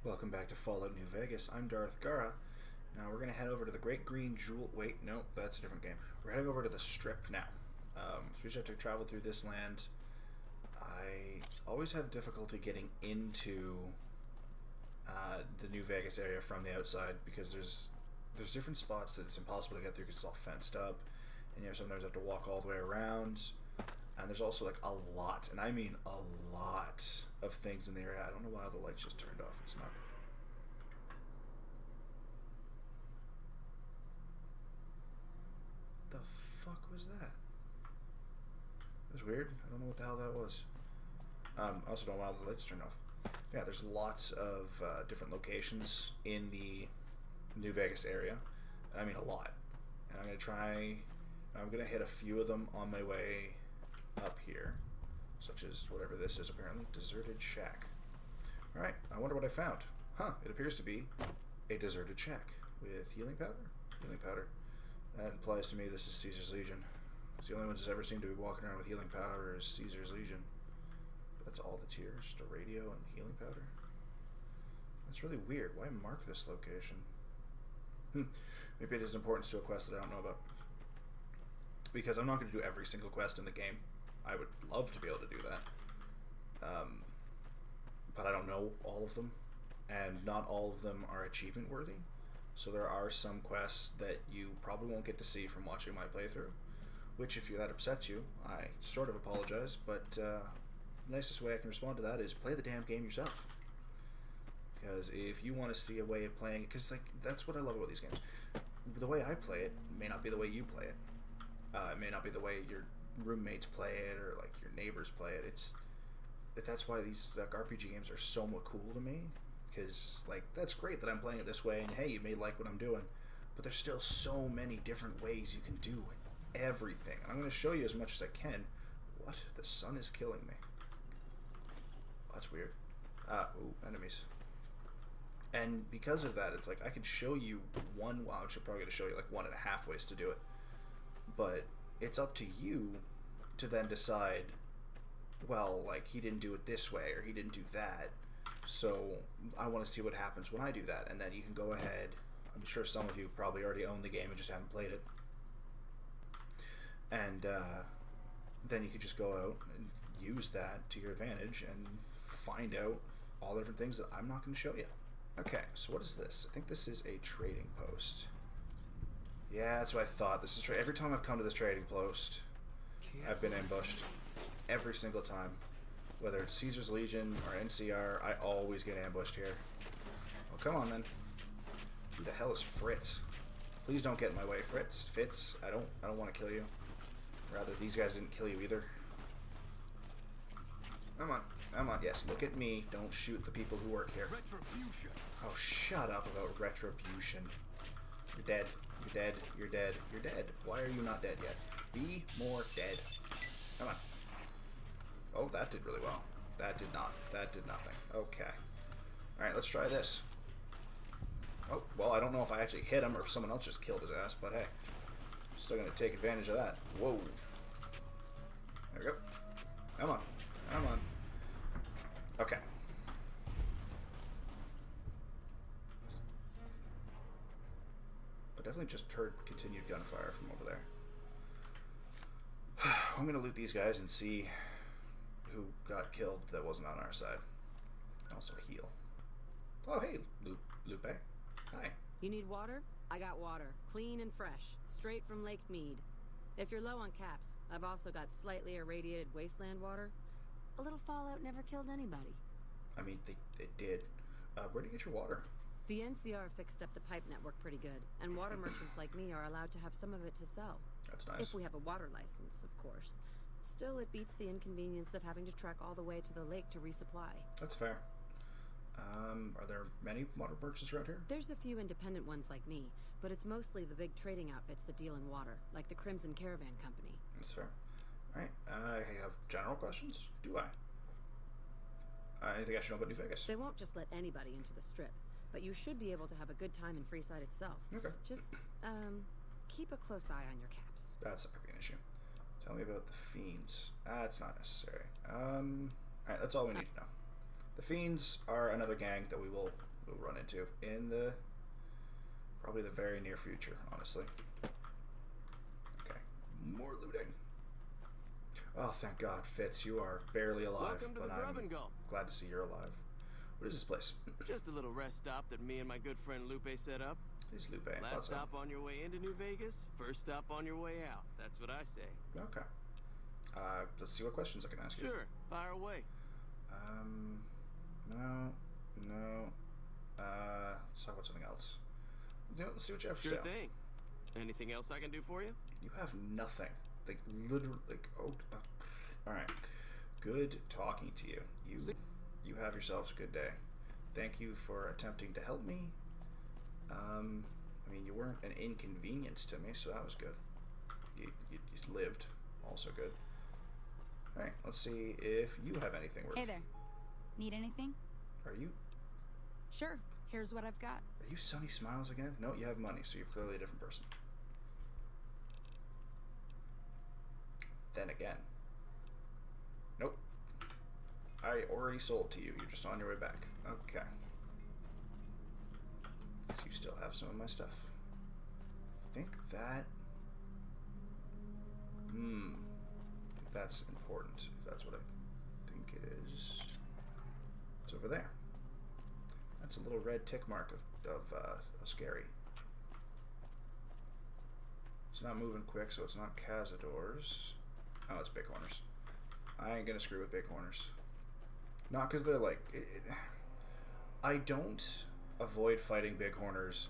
Welcome back to Fallout New Vegas. I'm Darth Gara. Now we're going to head over to the Great Green Jewel... Wait, no, that's a different game. We're heading over to the Strip now. So we just have to travel through this land. I always have difficulty getting into the New Vegas area from the outside because there's different spots that it's impossible to get through because it's all fenced up. And you sometimes have to walk all the way around. And there's also like a lot, and I mean a lot of things in the area. I don't know why the lights just turned off. It's not. The fuck was that? That was weird. I don't know what the hell that was. I also don't know why the lights turned off. Yeah, there's lots of different locations in the New Vegas area. And I mean a lot. And I'm going to hit a few of them on my way up here, such as whatever this is, apparently. Deserted shack. Alright, I wonder what I found. Huh, it appears to be a deserted shack with healing powder? Healing powder. That implies to me this is Caesar's Legion. It's the only ones that's ever seemed to be walking around with healing powder is Caesar's Legion. But that's all that's here, just a radio and healing powder. That's really weird. Why mark this location? Maybe it is importance to a quest that I don't know about. Because I'm not going to do every single quest in the game. I would love to be able to do that. But I don't know all of them. And not all of them are achievement worthy. So there are some quests that you probably won't get to see from watching my playthrough. Which, if that upsets you, I sort of apologize. But the nicest way I can respond to that is play the damn game yourself. Because if you want to see a way of playing it, because like, that's what I love about these games. The way I play it may not be the way you play it. It may not be the way your roommates play it or like your neighbors play it. That's why these like RPG games are so much cool to me, because like that's great that I'm playing it this way and hey, you may like what I'm doing, but there's still so many different ways you can do everything. And I'm going to show you as much as I can. What? The sun is killing me. Oh, that's weird. Ooh, enemies. And because of that, it's like I could show you one. Well, I'm probably going to show you like 1.5 ways to do it. But it's up to you to then decide, well, like, he didn't do it this way, or he didn't do that, so I want to see what happens when I do that. And then you can go ahead. I'm sure some of you probably already own the game and just haven't played it. And then you could just go out and use that to your advantage and find out all the different things that I'm not going to show you. Okay, so what is this? I think this is a trading post. Yeah, that's what I thought. This is every time I've come to this trading post, I've been ambushed. Every single time. Whether it's Caesar's Legion or NCR, I always get ambushed here. Oh, come on then. Who the hell is Fritz? Please don't get in my way, Fritz. Fitz, I don't want to kill you. Rather, these guys didn't kill you either. Come on. Come on. Yes, look at me. Don't shoot the people who work here. Retribution. Oh, shut up about retribution. You're dead. You're dead. You're dead. You're dead. Why are you not dead yet? Be more dead. Come on. Oh, that did really well. That did not. That did nothing. Okay. Alright, let's try this. Oh, well, I don't know if I actually hit him or if someone else just killed his ass, but hey. I'm still going to take advantage of that. Whoa. There we go. Come on. Come on. Okay. Definitely just heard continued gunfire from over there. I'm gonna loot these guys and see who got killed that wasn't on our side. Also heal. Oh hey, Lupe. Hi. You need water? I got water. Clean and fresh. Straight from Lake Mead. If you're low on caps, I've also got slightly irradiated wasteland water. A little fallout never killed anybody. I mean, they did. Where'd you get your water? The NCR fixed up the pipe network pretty good, and water merchants like me are allowed to have some of it to sell. That's nice. If we have a water license, of course. Still, it beats the inconvenience of having to trek all the way to the lake to resupply. That's fair. Are there many water merchants around here? There's a few independent ones like me, but it's mostly the big trading outfits that deal in water, like the Crimson Caravan Company. That's fair. Alright, I have general questions. Do I? Anything I should know about New Vegas? They won't just let anybody into the Strip. But you should be able to have a good time in Freeside itself. Okay. Just, keep a close eye on your caps. That's not going to be an issue. Tell me about the Fiends. That's not necessary. Alright, that's all we need to know. The Fiends are another gang that we will we'll run into in the probably the very near future, honestly. Okay, more looting. Oh, thank God, Fitz, you are barely alive. Welcome to but the I'm Grub and Go. glad to see you're alive. What is this place? Just a little rest stop that me and my good friend Lupe set up. It's Lupe. I thought Last so. stop on your way into New Vegas, first stop on your way out. That's what I say. Okay. Let's see what questions I can ask you. Sure, fire away. No. Let's talk about something else. Let's see what you have for Sure sale. thing. Anything else I can do for you? You have nothing. Like, literally, like, alright. Good talking to you. You have yourselves a good day. Thank you for attempting to help me. I mean, you weren't an inconvenience to me, so that was good. You lived. Also good. Alright, let's see if you have anything worth. Hey there. Need anything? Are you Sure. Here's what I've got. Sunny Smiles again? No, you have money, so you're clearly a different person. Then again. Nope. I already sold to you. You're just on your way back. Okay. So you still have some of my stuff. I think that... I think that's important. If that's what I think it is. It's over there. That's a little red tick mark of scary. It's not moving quick, so it's not Cazadors. Oh, it's Bighorners. I ain't gonna screw with Bighorners. Not because they're like... I don't avoid fighting Bighorners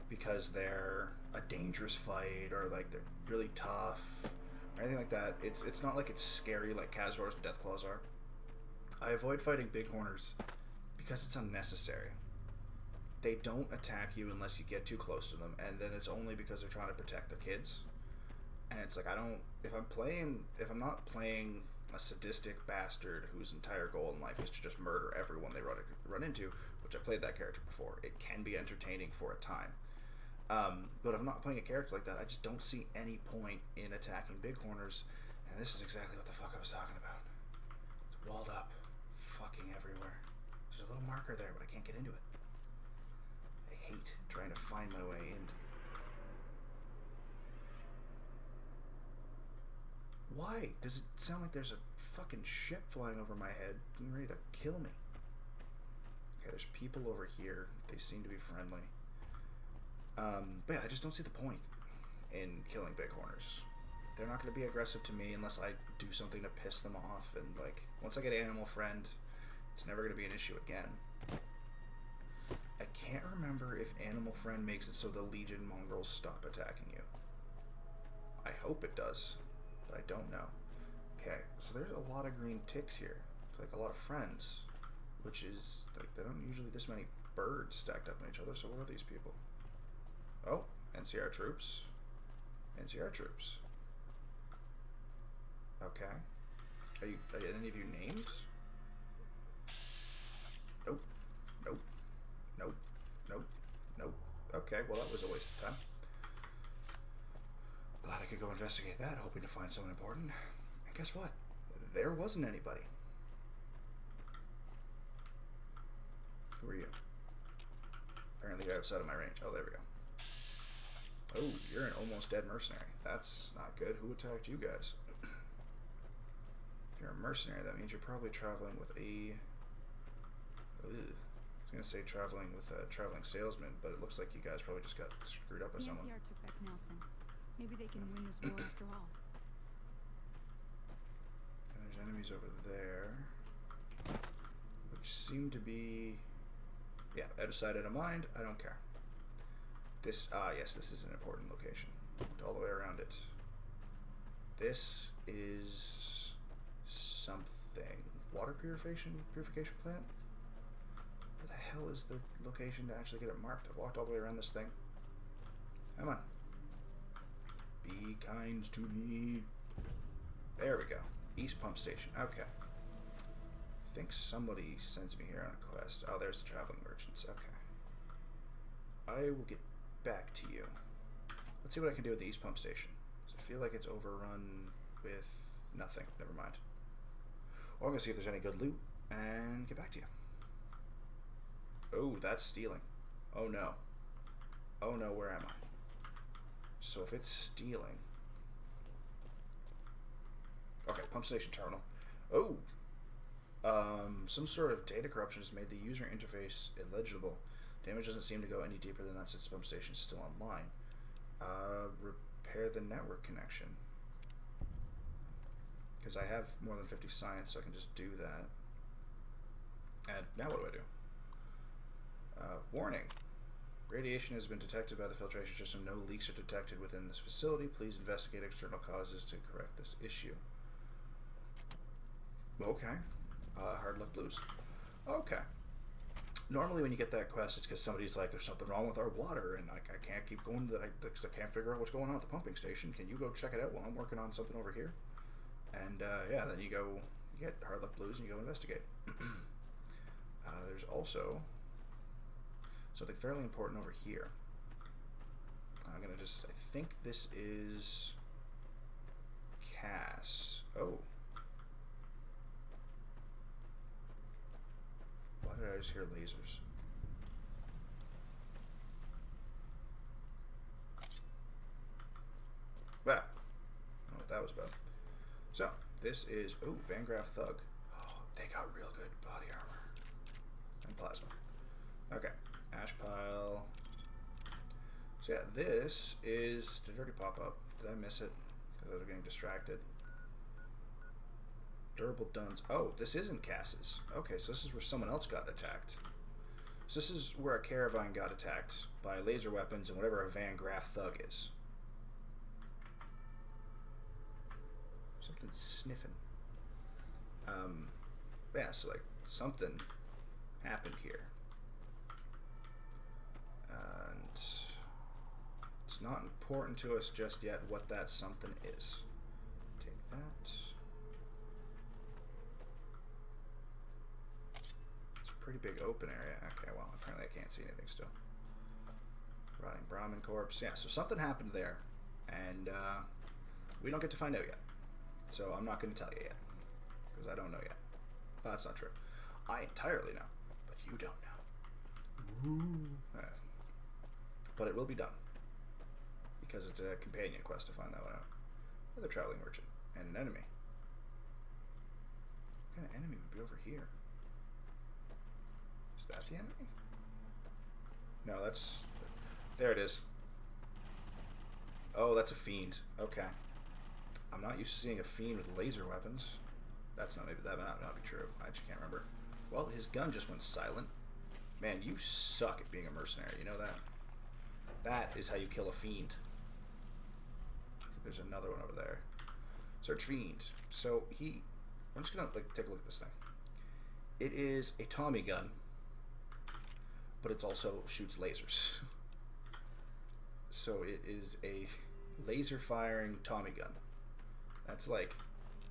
because they're a dangerous fight or like they're really tough or anything like that. It's not like it's scary like Cazadors and Deathclaws are. I avoid fighting Bighorners because it's unnecessary. They don't attack you unless you get too close to them, and then it's only because they're trying to protect their kids. And it's like, if I'm not playing a sadistic bastard whose entire goal in life is to just murder everyone they run into, which I played that character before, it can be entertaining for a time. But if I'm not playing a character like that, I just don't see any point in attacking Bighorners, and this is exactly what the fuck I was talking about. It's walled up, fucking everywhere. There's a little marker there, but I can't get into it. I hate trying to find my way in. Why? Does it sound like there's a fucking ship flying over my head getting ready to kill me? Okay, there's people over here. They seem to be friendly. But yeah, I just don't see the point in killing Bighorners. They're not going to be aggressive to me unless I do something to piss them off. And like, once I get Animal Friend, it's never going to be an issue again. I can't remember if Animal Friend makes it so the Legion Mongrels stop attacking you. I hope it does, but I don't know. Okay, so there's a lot of green ticks here. Like a lot of friends, which is like they don't usually this many birds stacked up on each other. So what are these people? Oh, NCR troops. NCR troops. Okay. Are any of you named? Nope. Nope. Nope. Nope. Nope. Okay, well that was a waste of time. Glad I could go investigate that, hoping to find someone important. And guess what? There wasn't anybody. Who are you? Apparently you're outside of my range. Oh, there we go. Oh, you're an almost dead mercenary. That's not good. Who attacked you guys? If you're a mercenary, that means you're probably traveling with a... I was going to say traveling with a traveling salesman, but it looks like you guys probably just got screwed up by The someone. NCR took back Nelson. Maybe they can win this war after all. And there's enemies over there, which seem to be... Yeah, out of sight, out of mind. I don't care. This, yes, this is an important location. All the way around it. This is something. Water purification plant? Where the hell is the location to actually get it marked? I've walked all the way around this thing. Come on. Be kind to me. There we go. East Pump Station. Okay. I think somebody sends me here on a quest. Oh, there's the traveling merchants. Okay. I will get back to you. Let's see what I can do at the East Pump Station. I feel like it's overrun with nothing. Never mind. Well, I'm going to see if there's any good loot and get back to you. Oh, that's stealing. Oh no. Oh no, where am I? So if it's stealing... Okay, pump station terminal. Oh! Some sort of data corruption has made the user interface illegible. Damage doesn't seem to go any deeper than that since the pump station is still online. Repair the network connection. Because I have more than 50 science, so I can just do that. And now what do? Warning. Radiation has been detected by the filtration system. No leaks are detected within this facility. Please investigate external causes to correct this issue. Okay. Hard luck blues. Okay. Normally when you get that quest, it's because somebody's like, there's something wrong with our water, and I can't keep going to I can't figure out what's going on at the pumping station. Can you go check it out while I'm working on something over here? And yeah, then you get hard luck blues and you go investigate. There's also something fairly important over here. I'm gonna just, I think this is Cass. Oh. Why did I just hear lasers? Ah, I don't know what that was about. So, this is, oh, Van Graff Thug. Oh, they got real good body armor. And plasma. Okay, ash pile. So yeah, this is, did it already pop up? Did I miss it? Because I was getting distracted. Durable duns. Oh, this isn't Cass's. Okay, so this is where someone else got attacked. So this is where a caravan got attacked by laser weapons and whatever a Van Graff Thug is. Something's sniffing. Yeah, so like something happened here. And it's not important to us just yet what that something is. Take that. It's a pretty big open area. Okay, well, apparently I can't see anything still. Rotting Brahmin corpse. Yeah, so something happened there. And we don't get to find out yet. So I'm not going to tell you yet. Because I don't know yet. That's not true. I entirely know. But you don't know. But it will be done. Because it's a companion quest to find that one out. Another traveling merchant. And an enemy. What kind of enemy would be over here? Is that the enemy? No, that's... There it is. Oh, that's a fiend. Okay. I'm not used to seeing a fiend with laser weapons. That's not, maybe that might not be true. I just can't remember. Well, his gun just went silent. Man, you suck at being a mercenary. You know that? That is how you kill a fiend. There's another one over there. Search fiend. So I'm just gonna like take a look at this thing. It is a Tommy gun, but it also shoots lasers. So it is a laser firing Tommy gun. That's like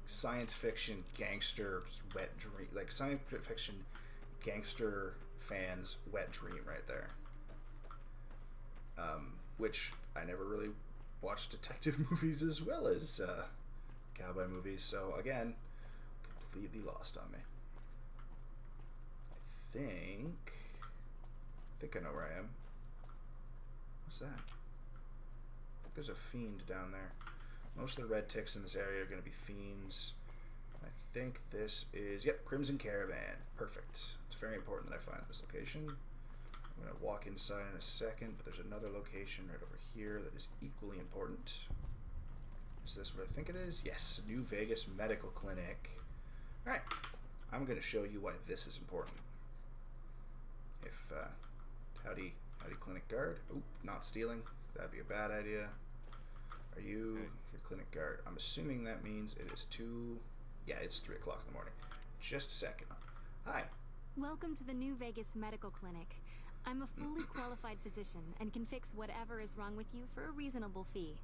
science fiction gangster wet dream, like science fiction gangster fans wet dream right there. Which I never really watched detective movies as well as cowboy movies, so again, completely lost on me. I think I know where I am. What's that? I think there's a fiend down there. Most of the red ticks in this area are going to be fiends. I think this is, yep, Crimson Caravan. Perfect. It's very important that I find this location. I'm going to walk inside in a second, but there's another location right over here that is equally important. Is this what I think it is? Yes, New Vegas Medical Clinic. Alright, I'm going to show you why this is important. If, howdy clinic guard. Oop, not stealing. That'd be a bad idea. Are you your clinic guard? I'm assuming that means it is 2... Yeah, it's 3 o'clock in the morning. Just a second. Hi. Welcome to the New Vegas Medical Clinic. I'm a fully qualified physician and can fix whatever is wrong with you for a reasonable fee.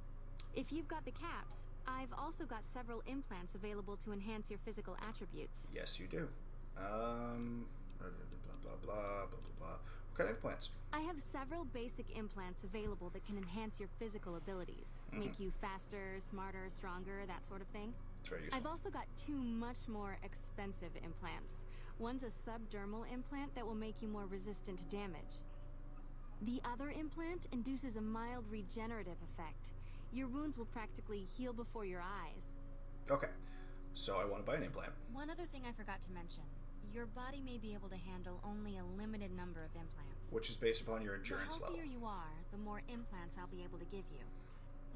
If you've got the caps, I've also got several implants available to enhance your physical attributes. Yes, you do. Blah, blah, blah, blah, blah, blah. What kind of implants? I have several basic implants available that can enhance your physical abilities. Make you faster, smarter, stronger, that sort of thing. It's very useful. I've also got 2 much more expensive implants. One's a subdermal implant that will make you more resistant to damage. The other implant induces a mild regenerative effect. Your wounds will practically heal before your eyes. Okay, so I want to buy an implant. One other thing I forgot to mention. Your body may be able to handle only a limited number of implants. Which is based upon your endurance The level. healthier you are, the more implants I'll be able to give you.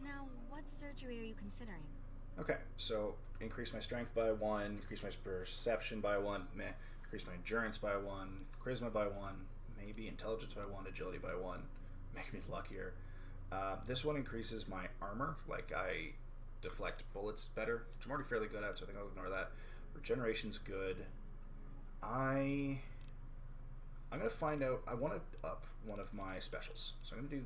Now, what surgery are you considering? Okay, so increase my strength by 1, increase my perception by 1, increase my endurance by 1, charisma by 1, maybe intelligence by 1, agility by 1, make me luckier. This one increases my armor, like I deflect bullets better, which I'm already fairly good at, so I think I'll ignore that. Regeneration's good. I'm going to find out, I want to up one of my specials. So I'm going to do,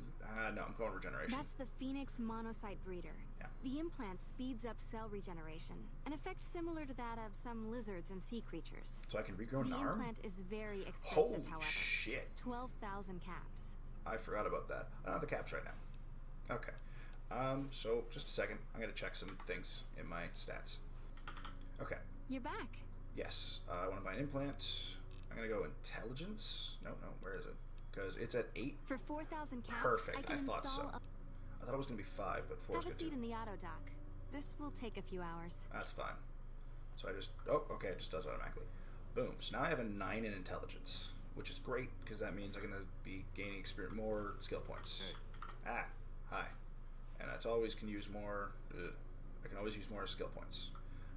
no, I'm going regeneration. That's the Phoenix Monocyte Breeder. Yeah. The implant speeds up cell regeneration, an effect similar to that of some lizards and sea creatures. So I can regrow an The arm? implant is very expensive, Holy however. shit. 12,000 caps. I forgot about that. I don't have the caps right now. Okay. So just a second. I'm going to check some things in my stats. Okay. You're back. Yes. I want to buy an implant. I'm going to go intelligence. No, where is it? Because it's at 8. For 4,000 caps, Perfect. I can thought so. install I thought it was going to be 5, but 4 is Have a good seat too. in the auto dock. This will take a few hours. That's fine. So I just... Oh, okay. It just does automatically. Boom. So now I have a 9 in intelligence, which is great because that means I'm going to be gaining more skill points. Hey. Hi. And I always can use more... I can always use more skill points.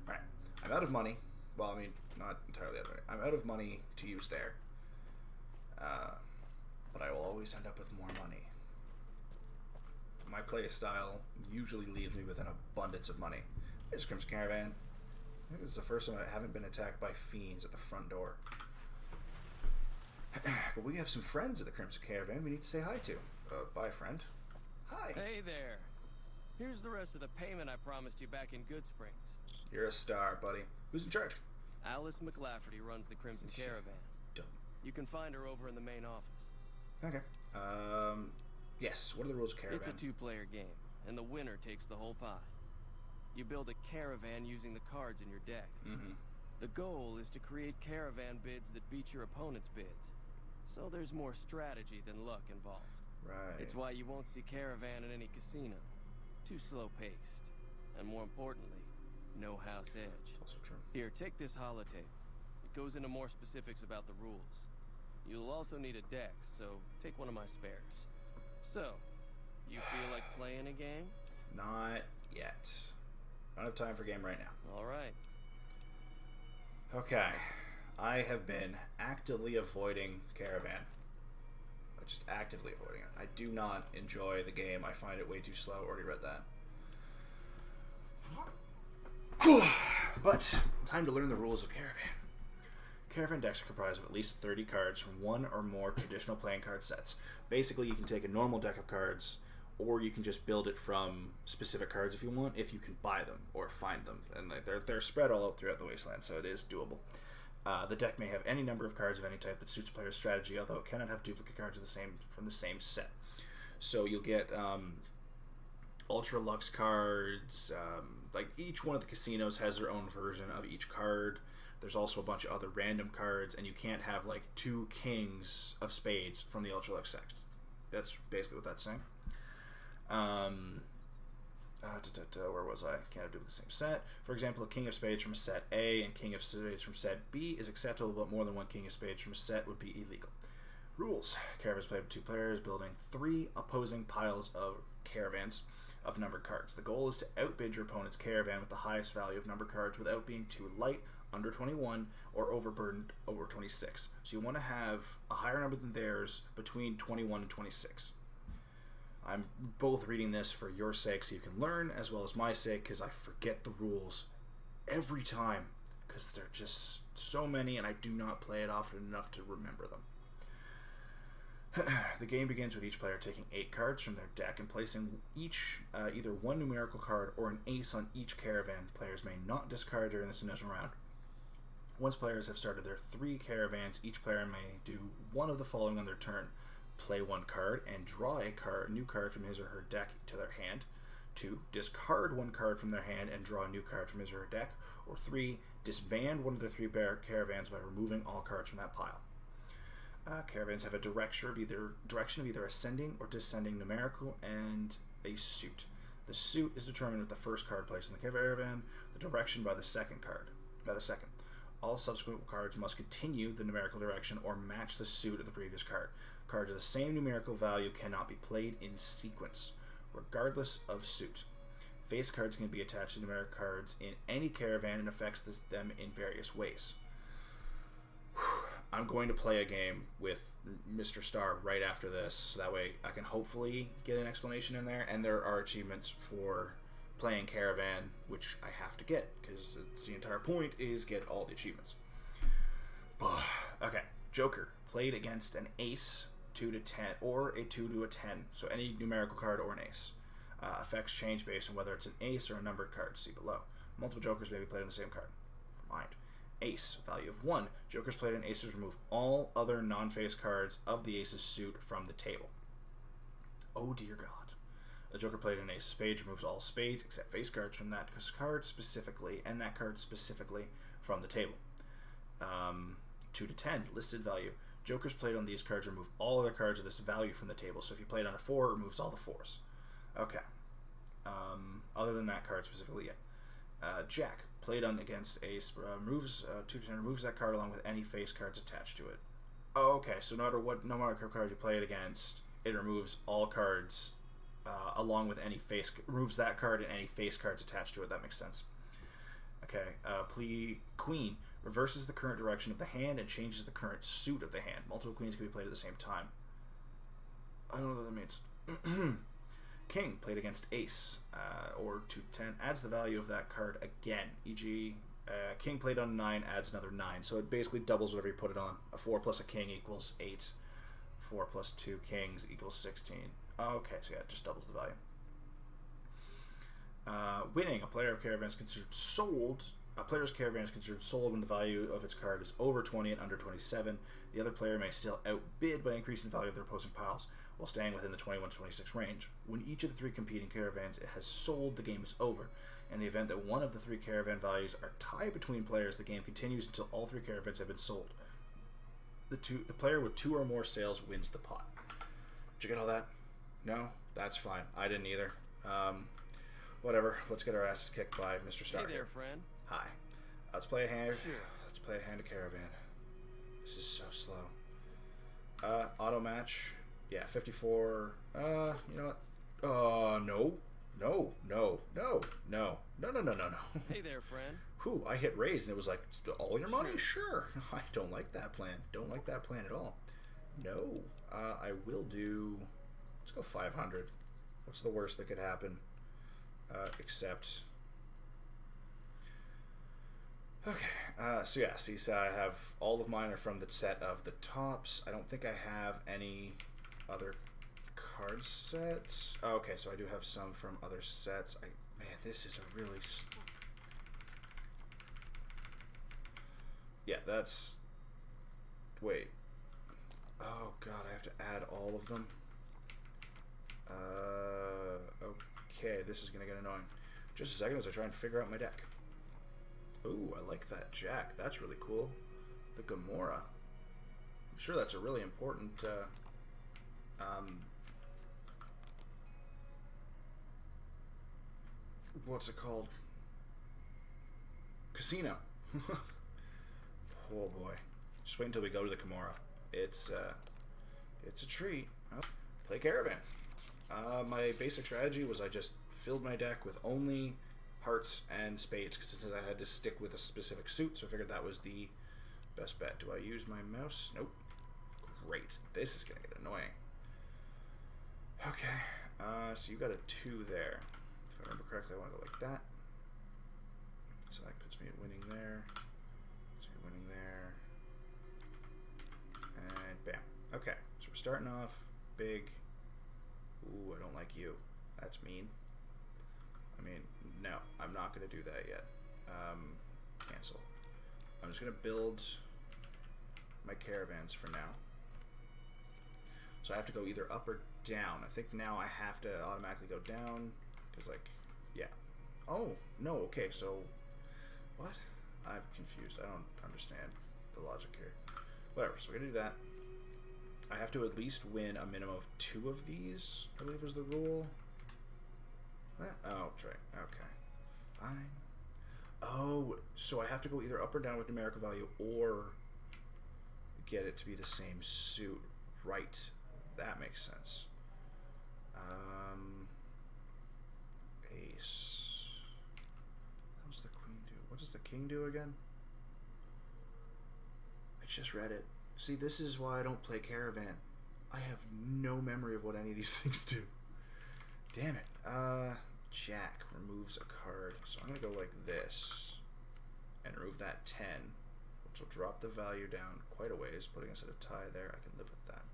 Alright. I'm out of money. Well, I mean, not entirely out of money. I'm out of money to use there. But I will always end up with more money. My play style usually leaves me with an abundance of money. Here's Crimson Caravan. I think this is the first time I haven't been attacked by fiends at the front door. But we have some friends at the Crimson Caravan we need to say hi to. Bye, friend. Hi. Hey there. Here's the rest of the payment I promised you back in Good Springs. You're a star, buddy. Who's in charge? Alice McLafferty runs the Crimson Caravan. Dumb. You can find her over in the main office. Okay. Yes. What are the rules of Caravan? It's a 2-player game, and the winner takes the whole pie. You build a caravan using the cards in your deck. Mm-hmm. The goal is to create caravan bids that beat your opponent's bids. So there's more strategy than luck involved. Right. It's why you won't see caravan in any casino. Too slow-paced. And more importantly, no house edge. Also true. Here, take this holotape. It goes into more specifics about the rules. You'll also need a deck, so take one of my spares. So, you feel like playing a game? Not yet. I don't have time for a game right now. All right. Okay. I have been actively avoiding Caravan. Just actively avoiding it. I do not enjoy the game. I find it way too slow. Already read that. But, time to learn the rules of Caravan. Caravan decks are comprised of at least 30 cards from one or more traditional playing card sets. Basically, you can take a normal deck of cards, or you can just build it from specific cards if you want, if you can buy them or find them. And they're spread all out throughout the wasteland, so it is doable. The deck may have any number of cards of any type that suits a player's strategy, although it cannot have duplicate cards of from the same set. So you'll get Ultra Lux cards. Like each one of the casinos has their own version of each card. There's also a bunch of other random cards, and you can't have like 2 kings of spades from the Ultra Lux set. That's basically what that's saying. Where was I? Can't have duplicate the same set. For example, a king of spades from set A and king of spades from set B is acceptable, but more than one king of spades from a set would be illegal. Rules. Caravans played with 2 players, building 3 opposing piles of caravans of numbered cards. The goal is to outbid your opponent's caravan with the highest value of numbered cards without being too light, under 21, or overburdened, over 26. So you want to have a higher number than theirs, between 21 and 26. I'm both reading this for your sake so you can learn, as well as my sake, because I forget the rules every time, because they're just so many and I do not play it often enough to remember them. The game begins with each player taking 8 cards from their deck and placing each either one numerical card or an ace on each caravan. Players may not discard during this initial round. Once players have started their 3 caravans, each player may do one of the following on their turn. Play 1 card and draw a new card from his or her deck to their hand. 2. Discard one card from their hand and draw a new card from his or her deck. Or 3. Disband one of the 3 caravans by removing all cards from that pile. Caravans have a direction of either ascending or descending numerical and a suit. The suit is determined with the first card placed in the caravan, the direction by the second. All subsequent cards must continue the numerical direction or match the suit of the previous card. Cards of the same numerical value cannot be played in sequence, regardless of suit. Face cards can be attached to numeric cards in any caravan and affects them in various ways. I'm going to play a game with Mr. Star right after this, so that way I can hopefully get an explanation in there, and there are achievements for playing Caravan, which I have to get, because the entire point is get all the achievements. Okay, Joker, played against an ace 2 to 10, or a 2 to a 10, so any numerical card or an ace. Effects change based on whether it's an ace or a numbered card, see below. Multiple Jokers may be played on the same card. Mind. Ace, value of 1. Jokers played on aces remove all other non-face cards of the ace's suit from the table. Oh dear God. A Joker played an ace of spades removes all spades except face cards from that card specifically, and that card specifically from the table. 2 to 10, listed value. Jokers played on these cards remove all other cards of this value from the table, so if you played on a 4, it removes all the 4s. Okay. Other than that card specifically, yeah. Jack, played on against ace, removes 2 to 10, removes that card along with any face cards attached to it. Oh, okay, so no matter card you play it against, it removes all cards along with any face, removes that card and any face cards attached to it. That makes sense. Okay, Queen, reverses the current direction of the hand and changes the current suit of the hand. Multiple queens can be played at the same time. I don't know what that means. King, played against ace, or 2 to 10, adds the value of that card again. E.g., king played on 9 adds another 9, so it basically doubles whatever you put it on. A 4 plus a king equals 8. 4 plus 2 kings equals 16. Okay, so yeah, it just doubles the value. Winning, a player's caravan is considered sold. A player's caravan is considered sold when the value of its card is over 20 and under 27. The other player may still outbid by increasing the value of their opposing piles, while staying within the 21 to 26 range. When each of the 3 competing caravans has sold, the game is over. In the event that one of the 3 caravan values are tied between players, the game continues until all 3 caravans have been sold. The player with 2 or more sales wins the pot. Did you get all that? No? That's fine. I didn't either. Whatever. Let's get our asses kicked by Mr. Star. Hey there, friend. Hi. Let's play a hand. Sure. Let's play a hand of Caravan. This is so slow. Auto match. Yeah, 54. You know what? No. No. No. No. No. No. No. No. No. No. Hey there, friend. Whew, I hit raise and it was like, all your money? Sure. I don't like that plan. Don't like that plan at all. No. I will do... Let's go 500. What's the worst that could happen? Except... Okay, so yeah, see, so I have all of mine are from the set of the tops. I don't think I have any other card sets. Oh, okay, so I do have some from other sets. Man, this is a really... Yeah, that's... Wait. Oh god, I have to add all of them. Okay, this is gonna get annoying. Just a second as I try and figure out my deck. Ooh, I like that Jack. That's really cool. The Gamora. I'm sure that's a really important what's it called? Casino. Oh boy. Just wait until we go to the Gamora. It's a treat. Oh, play Caravan. My basic strategy was I just filled my deck with only hearts and spades, because since I had to stick with a specific suit, so I figured that was the best bet. Do I use my mouse? Nope. Great. This is gonna get annoying. Okay, so you got a 2 there. If I remember correctly, I want to go like that. So that puts me at winning there. So you're winning there. And bam. Okay, so we're starting off big. Ooh, I don't like you. That's mean. I mean, no, I'm not going to do that yet. Cancel. I'm just going to build my caravans for now. So I have to go either up or down. I think now I have to automatically go down. Because, like, yeah. Oh, no, okay, so... What? I'm confused. I don't understand the logic here. Whatever, so we're going to do that. I have to at least win a minimum of 2 of these, I believe was the rule. Oh, that's right. Okay. Fine. Oh, so I have to go either up or down with numerical value or get it to be the same suit. Right. That makes sense. Ace. How's the queen do? What does the king do again? I just read it. See, this is why I don't play Caravan. I have no memory of what any of these things do. Damn it. Jack removes a card. So I'm going to go like this and remove that 10, which will drop the value down quite a ways, putting us at a tie there. I can live with that.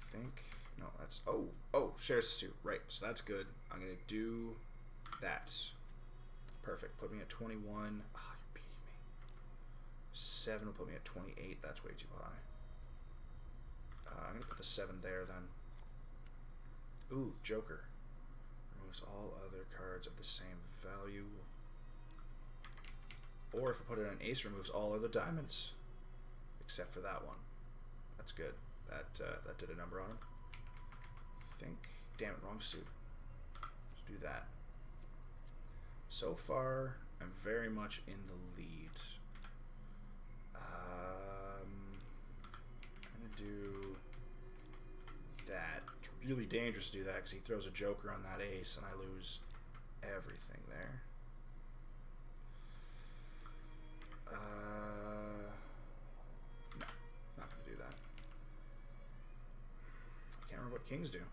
I think... No, that's... Oh, shares suit. Right, so that's good. I'm going to do that. Perfect. Put me at 21. Ah, you're beating me. 7 will put me at 28. That's way too high. I'm going to put the 7 there then. Ooh, Joker. Removes all other cards of the same value. Or if I put it on Ace, removes all other diamonds. Except for that one. That's good. That did a number on him. I think... Damn it, wrong suit. Let's do that. So far, I'm very much in the lead. I'm going to do that. It's really dangerous to do that because he throws a Joker on that ace and I lose everything there. No, not going to do that. I can't remember what kings do.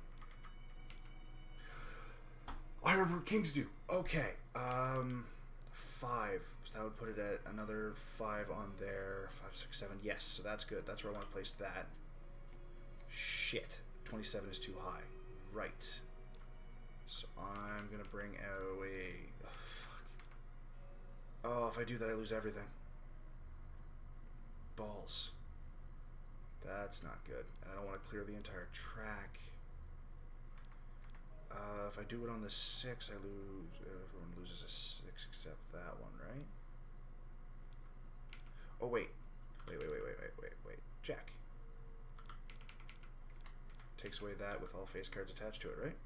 I remember what kings do. Okay. 5. So that would put it at another 5 on there. 5, 6, 7. Yes, so that's good. That's where I want to place that. Shit. 27 is too high. Right. So I'm going to bring out a... Oh, fuck. Oh, if I do that, I lose everything. Balls. That's not good. And I don't want to clear the entire track. If I do it on the 6, I lose. Everyone loses a 6 except that one, right? Oh, wait. Wait. Jack. Takes away that with all face cards attached to it, right?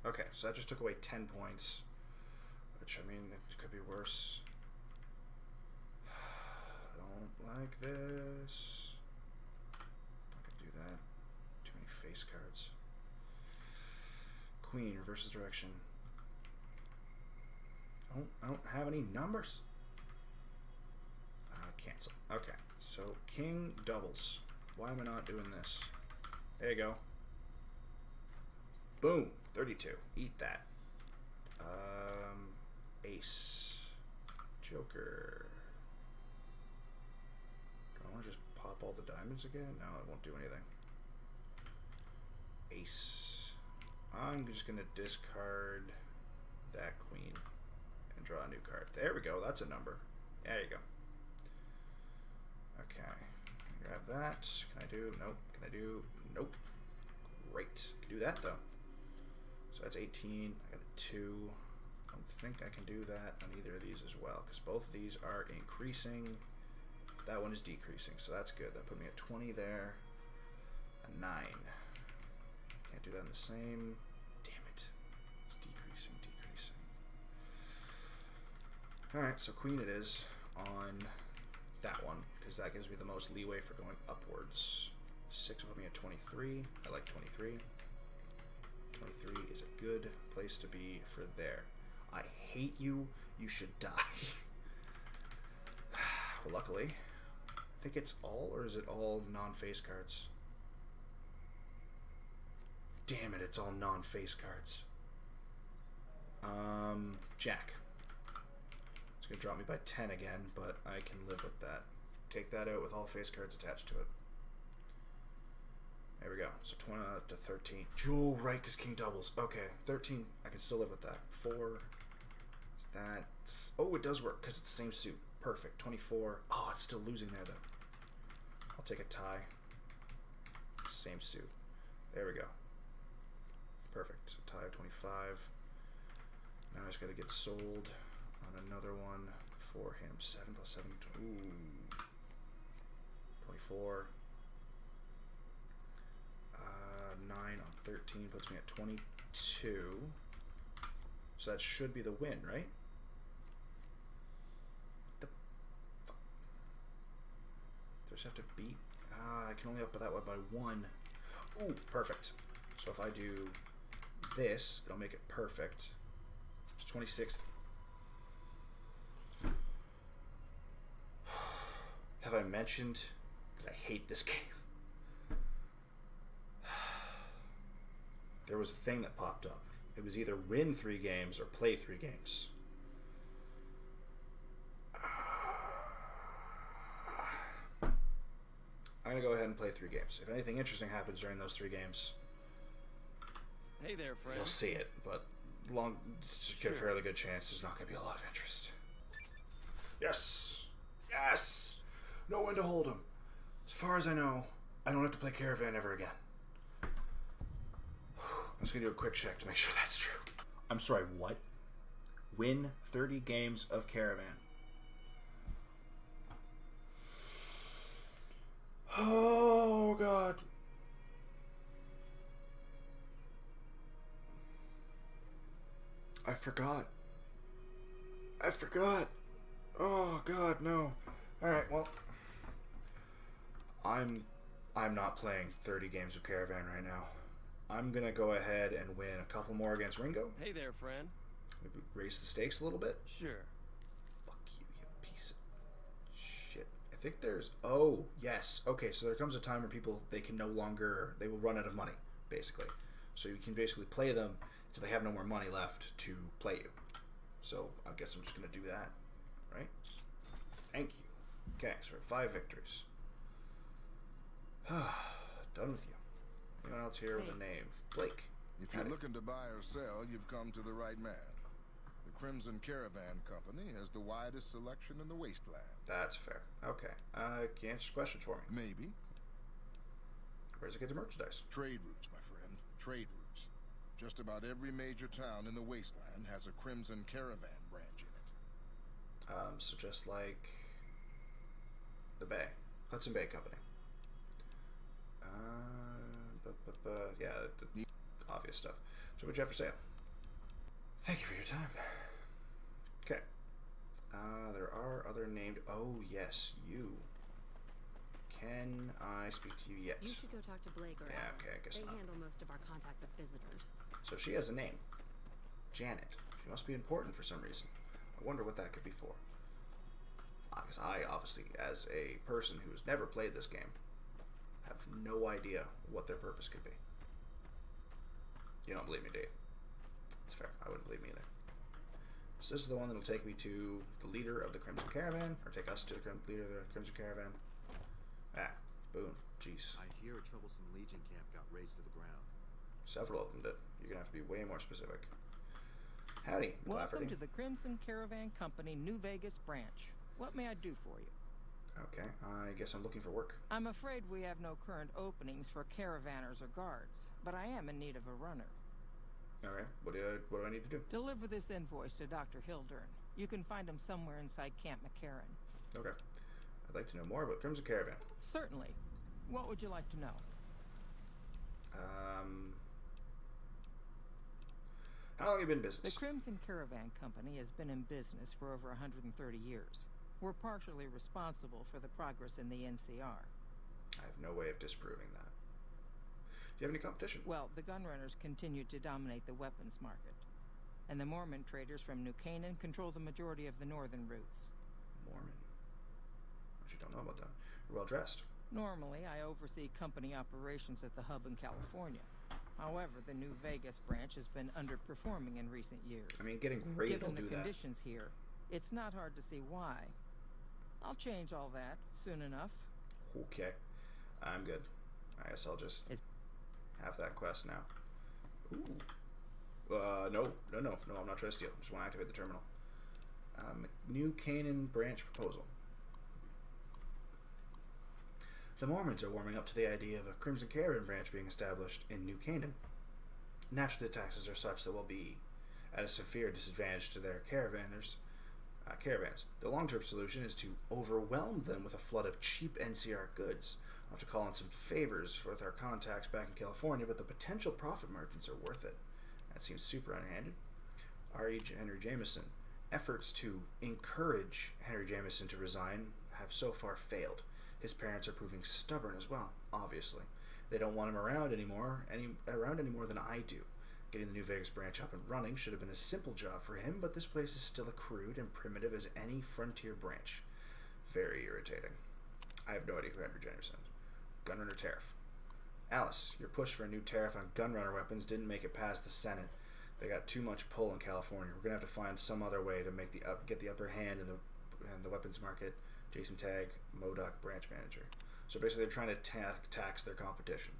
Okay, so that just took away 10 points. Which, I mean, it could be worse. I don't like this. I could do that. Too many face cards. Queen, reverses direction. Oh, I don't have any numbers. Cancel. Okay, so king doubles. Why am I not doing this? There you go. Boom. 32. Eat that. Ace. Joker. Do I want to just pop all the diamonds again? No, it won't do anything. Ace. I'm just going to discard that queen and draw a new card. There we go. That's a number. There you go. Okay. Grab that. Can I do? Nope. Can I do? Nope. Great. Can do that though. So that's 18. I got a 2. I don't think I can do that on either of these as well because both of these are increasing. That one is decreasing, so that's good. That put me at 20 there. A 9. Can't do that in the same. Damn it. It's decreasing. Alright, so queen it is on that one because that gives me the most leeway for going upwards. 6 will put me at 23. I like 23. 23 is a good place to be for there. I hate you. You should die. Well, luckily, I think it's all, or is it all non-face cards? Damn it, it's all non-face cards. Jack. It's going to drop me by 10 again, but I can live with that. Take that out with all face cards attached to it. There we go. So 20 to 13. Oh, right, because king doubles. Okay, 13. I can still live with that. 4. That's... Oh, it does work because it's the same suit. Perfect. 24. Oh, it's still losing there, though. I'll take a tie. Same suit. There we go. Perfect. So tie of 25. Now I just got to get sold on another one for him. 7 plus 7. Ooh. 24. 9 on 13 puts me at 22. So that should be the win, right? The fuck? Do I just have to beat? I can only up that one by 1. Ooh, perfect. So if I do this, it'll make it perfect. It's 26. Have I mentioned that I hate this game? There was a thing that popped up. It was either win 3 games or play 3 games. I'm going to go ahead and play 3 games. If anything interesting happens during those 3 games, Hey there, friend. you'll see it. But a fairly good chance there's not going to be a lot of interest. Yes! Yes! No one to hold him. As far as I know, I don't have to play Caravan ever again. I'm just going to do a quick check to make sure that's true. I'm sorry, what? Win 30 games of Caravan. Oh, God. I forgot. Oh, God, no. Alright, well. I'm not playing 30 games of Caravan right now. I'm gonna go ahead and win a couple more against Ringo. Hey there, friend. Maybe raise the stakes a little bit. Sure. Fuck you, you piece of shit. I think there's... Oh, yes. Okay, so there comes a time where people, they will run out of money, basically. So you can basically play them until they have no more money left to play you. So I guess I'm just gonna do that, right? Thank you. Okay, so we're at 5 victories. Done with you. Anyone else here with a name? Blake. If you're looking to buy or sell, you've come to the right man. The Crimson Caravan Company has the widest selection in the wasteland. That's fair. Okay. Can you answer questions for me? Maybe. Where does it get the merchandise? Trade routes, my friend. Trade routes. Just about every major town in the wasteland has a Crimson Caravan branch in it. So just like the Bay. Hudson Bay Company. Yeah, the obvious stuff. So what you have for sale? Thank you for your time. Okay. There are other named... Oh, yes, you. Can I speak to you yet? You should go talk to Blake or Yeah, Alice. okay, I guess they not. handle most of our contact with visitors. So she has a name. Janet. She must be important for some reason. I wonder what that could be for. Because I, obviously, as a person who has never played this game, have no idea what their purpose could be. You don't believe me, do you? It's fair. I wouldn't believe me either. So this is the one that'll take me to the leader of the Crimson Caravan, or take us to the leader of the Crimson Caravan. Ah, boom. Jeez. I hear a troublesome Legion camp got razed to the ground. Several of them did. You're gonna have to be way more specific. Howdy, Welcome McLafferty. to the Crimson Caravan Company New Vegas branch. What may I do for you? Okay, I guess I'm looking for work. I'm afraid we have no current openings for caravanners or guards, but I am in need of a runner. Okay, what do I need to do? Deliver this invoice to Dr. Hildern. You can find him somewhere inside Camp McCarran. Okay. I'd like to know more about Crimson Caravan. Certainly. What would you like to know? How long have you been in business? The Crimson Caravan Company has been in business for over 130 years. We're partially responsible for the progress in the NCR. I have no way of disproving that. Do you have any competition? Well, the gunrunners continue to dominate the weapons market. And the Mormon traders from New Canaan control the majority of the northern routes. Mormon. I actually don't know about them. You're well dressed. Normally, I oversee company operations at the hub in California. However, the New Vegas branch has been underperforming in recent years. I mean, getting great will Given do the that. conditions here, it's not hard to see why. I'll change all that soon enough. Okay. I'm good. I guess I'll just have that quest now. Ooh. No, I'm not trying to steal. I just want to activate the terminal. New Canaan branch proposal. The Mormons are warming up to the idea of a Crimson Caravan branch being established in New Canaan. naturally the taxes are such that we'll be at a severe disadvantage to their caravans. The long-term solution is to overwhelm them with a flood of cheap NCR goods. I'll have to call in some favors with our contacts back in California, but the potential profit margins are worth it. That seems super unhanded. R.E. Henry Jameson. Efforts to encourage Henry Jameson to resign have so far failed. His parents are proving stubborn as well, obviously. They don't want him around any more than I do. Getting the New Vegas branch up and running should have been a simple job for him, but this place is still as crude and primitive as any frontier branch. Very irritating. I have no idea who Henry Jameson is. Gunrunner tariff. Alice, your push for a new tariff on gunrunner weapons didn't make it past the Senate. They got too much pull in California. We're gonna have to find some other way to get the upper hand in the weapons market. Jason Tagg, MODOK branch manager. So basically, they're trying to tax their competition.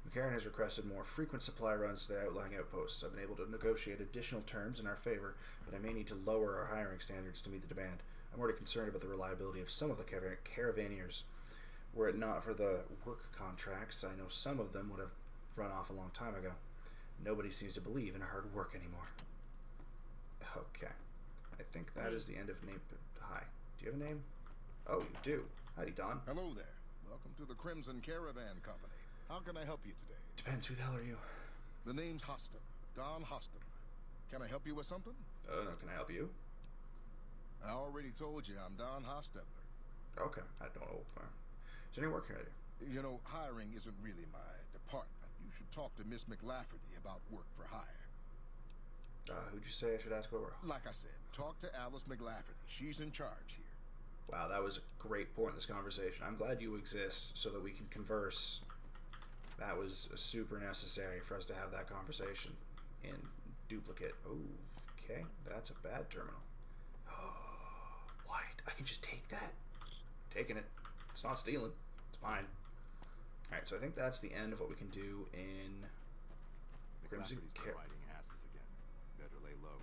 McCarran has requested more frequent supply runs to the outlying outposts. I've been able to negotiate additional terms in our favor, but I may need to lower our hiring standards to meet the demand. I'm already concerned about the reliability of some of the caravaneers. Were it not for the work contracts, I know some of them would have run off a long time ago. Nobody seems to believe in hard work anymore. Okay. I think that is the end of name. Hi. Do you have a name? Oh, you do. Howdy, Don. Hello there. Welcome to the Crimson Caravan Company. How can I help you today? Depends. Who the hell are you? The name's Hostem. Don Hostem. Can I help you with something? Oh, no. Can I help you? I already told you I'm Don Hostetler. Okay. I don't know. Is there any work here I do? You know, hiring isn't really my department. You should talk to Miss McLafferty about work for hire. Who'd you say I should ask about work? Like I said, talk to Alice McLafferty. She's in charge here. Wow, that was a great point in this conversation. I'm glad you exist so that we can converse. That was super necessary for us to have that conversation in duplicate. Okay, that's a bad terminal. Why? I can just take that? Taking it. It's not stealing. It's mine. Alright, so I think that's the end of what we can do in Crimson Caravan. Riding asses again. Better lay low.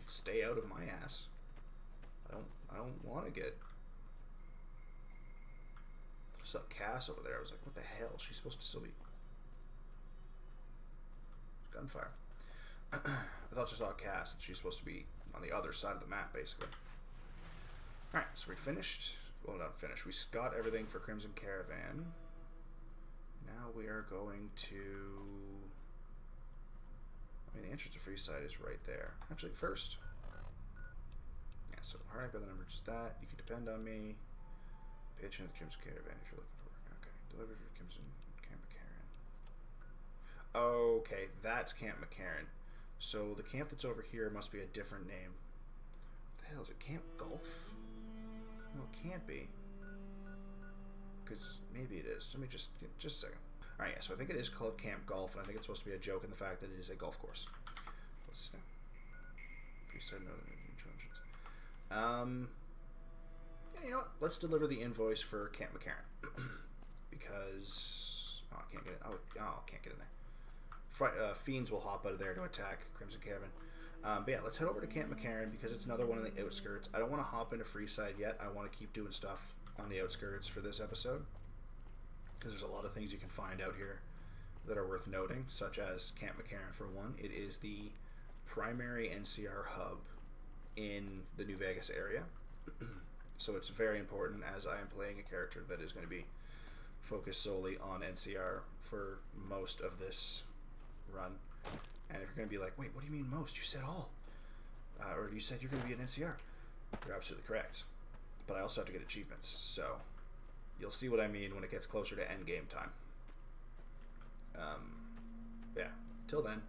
Stay out of my ass. I don't want to get. I saw Cass over there. I was like, what the hell? She's supposed to still be. Gunfire. I thought she saw Cass, and she's supposed to be on the other side of the map, basically. Alright, so we finished. Well, not finished. We got everything for Crimson Caravan. Now we are going to. I mean, the entrance to Freeside is right there. Actually, first. Yeah, so hard by the number, just that. You can depend on me. Pitch into the Crimson Caravan if you're looking for work. Okay, delivered for Crimson Camp McCarran. Okay, that's Camp McCarran. So the camp that's over here must be a different name. What the hell is it? Camp Golf? No, it can't be. Because maybe it is. Let me just a second. Alright, yeah, so I think it is called Camp Golf, and I think it's supposed to be a joke in the fact that it is a golf course. What's this now? Freeside Northern Intelligence. Yeah, you know what? Let's deliver the invoice for Camp McCarran. Because... Oh, I can't get it. Oh, I can't get in there. Fiends will hop out of there to attack Crimson Caravan. But yeah, let's head over to Camp McCarran because it's another one of the outskirts. I don't want to hop into Freeside yet. I want to keep doing stuff on the outskirts for this episode. Because there's a lot of things you can find out here that are worth noting, such as Camp McCarran for one. It is the primary NCR hub in the New Vegas area. So it's very important as I am playing a character that is going to be focused solely on NCR for most of this run. And if you're going to be like, wait, what do you mean most? You said all. Or you said you're going to be an NCR. You're absolutely correct. But I also have to get achievements. So you'll see what I mean when it gets closer to end game time. Yeah. Till then,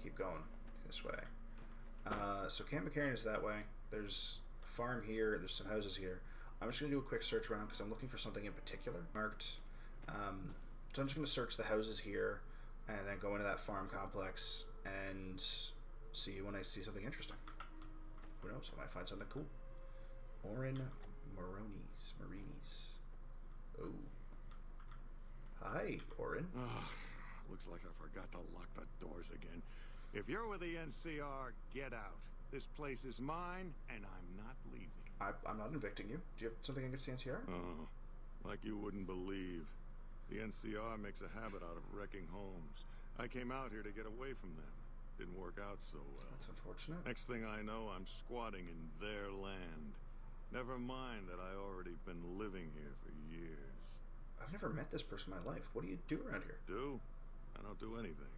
keep going this way. So Camp McCarran is that way. There's a farm here. There's some houses here. I'm just going to do a quick search around because I'm looking for something in particular marked. So I'm just going to search the houses here and then go into that farm complex and see when I see something interesting. Who knows? I might find something cool. Orin Marinis. Oh. Hi, Orin. Looks like I forgot to lock the doors again. If you're with the NCR, get out. This place is mine, and I'm not leaving. I'm not evicting you. Do you have something against the NCR? Oh, like you wouldn't believe. The NCR makes a habit out of wrecking homes. I came out here to get away from them. Didn't work out so well. That's unfortunate. Next thing I know, I'm squatting in their land. Never mind that I already been living here for years. I've never met this person in my life. What do you do around here? Do? I don't do anything.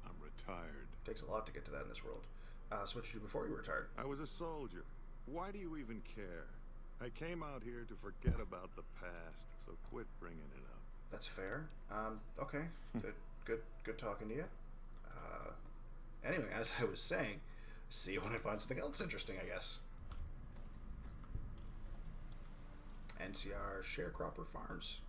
I'm retired. Takes a lot to get to that in this world. So what did you do before you retired? I was a soldier. Why do you even care? I came out here to forget about the past, so quit bringing it up. That's fair. Okay. Good talking to you. Anyway, as I was saying, see you when I find something else interesting, I guess. NCR Sharecropper Farms.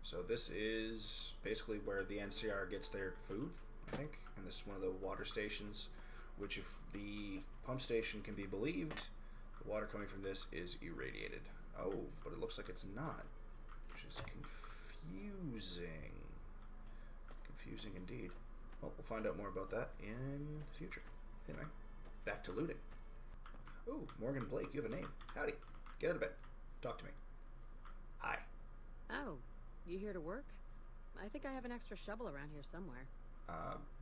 So this is basically where the NCR gets their food, I think. And this is one of the water stations, which if the pump station can be believed, the water coming from this is irradiated. Oh, but it looks like it's not, which is confusing. Confusing indeed. Well, we'll find out more about that in the future. Anyway, back to looting. Ooh, Morgan Blake, you have a name. Howdy. Get out of bed. Talk to me. Hi. Oh, you here to work? I think I have an extra shovel around here somewhere.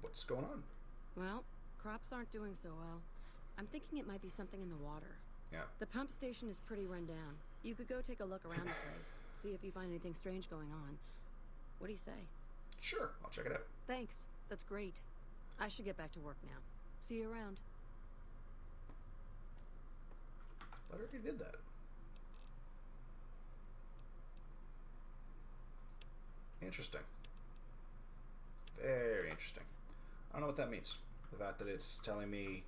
What's going on? Well, crops aren't doing so well. I'm thinking it might be something in the water. Yeah. The pump station is pretty run down. You could go take a look around the place, see if you find anything strange going on. What do you say? Sure, I'll check it out. Thanks. That's great. I should get back to work now. See you around. I already did that. Interesting. Very interesting. I don't know what that means. The fact that it's telling me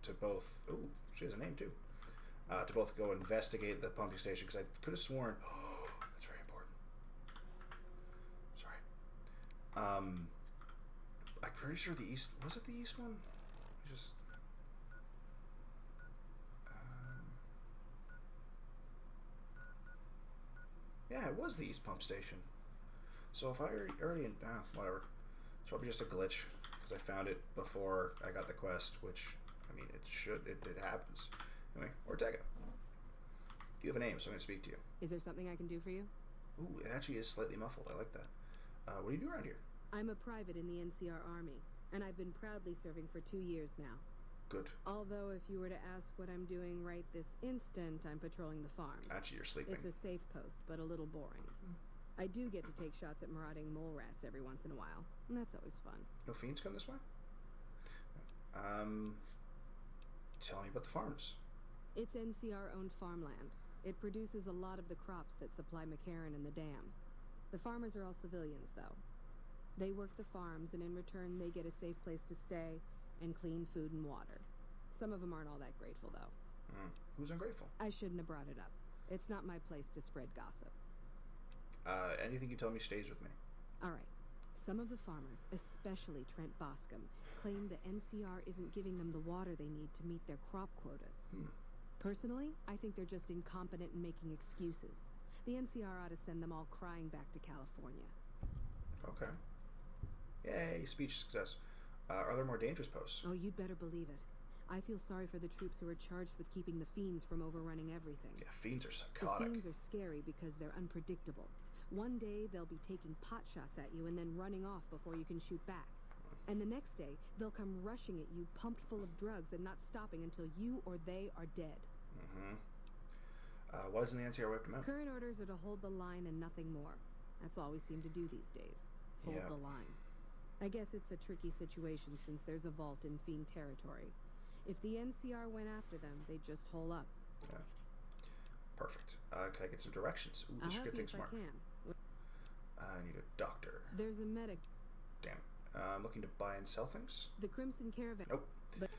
to both... Ooh, she has a name too. To both go investigate the pumping station, because I could have sworn... Oh, that's very important. Sorry. I'm pretty sure the east... Was it the east one? Just... Yeah, it was the east pump station. So if I already... whatever. It's probably just a glitch, because I found it before I got the quest, which, I mean, it happens. Anyway, Ortega. You have a name, so I'm going to speak to you. Is there something I can do for you? Ooh, it actually is slightly muffled. I like that. What do you do around here? I'm a private in the NCR Army, and I've been proudly serving for 2 years now. Good. Although if you were to ask what I'm doing right this instant, I'm patrolling the farm. Actually, you're sleeping. It's a safe post, but a little boring. I do get to take shots at marauding mole rats every once in a while, and that's always fun. No fiends come this way? Tell me about the farms. It's NCR-owned farmland. It produces a lot of the crops that supply McCarran and the dam. The farmers are all civilians, though. They work the farms, and in return they get a safe place to stay and clean food and water. Some of them aren't all that grateful, though. Who's ungrateful? I shouldn't have brought it up. It's not my place to spread gossip. Anything you tell me stays with me. All right. Some of the farmers, especially Trent Boscom, claim the NCR isn't giving them the water they need to meet their crop quotas. Personally, I think they're just incompetent and making excuses. The NCR ought to send them all crying back to California. Okay. Yay, speech success. Are there more dangerous posts? Oh, you'd better believe it. I feel sorry for the troops who are charged with keeping the fiends from overrunning everything. Yeah, fiends are psychotic. The fiends are scary because they're unpredictable. One day, they'll be taking pot shots at you and then running off before you can shoot back. And the next day, they'll come rushing at you, pumped full of drugs, and not stopping until you or they are dead. Why doesn't the NCR wipe them out? Current orders are to hold the line and nothing more. That's all we seem to do these days. Hold the line. I guess it's a tricky situation since there's a vault in fiend territory. If the NCR went after them, they'd just hole up. Yeah. Perfect. Can I get some directions? Ooh, this should get things marked. I need a doctor. There's a medic. Damn. I'm looking to buy and sell things. The Crimson Caravan. Nope. But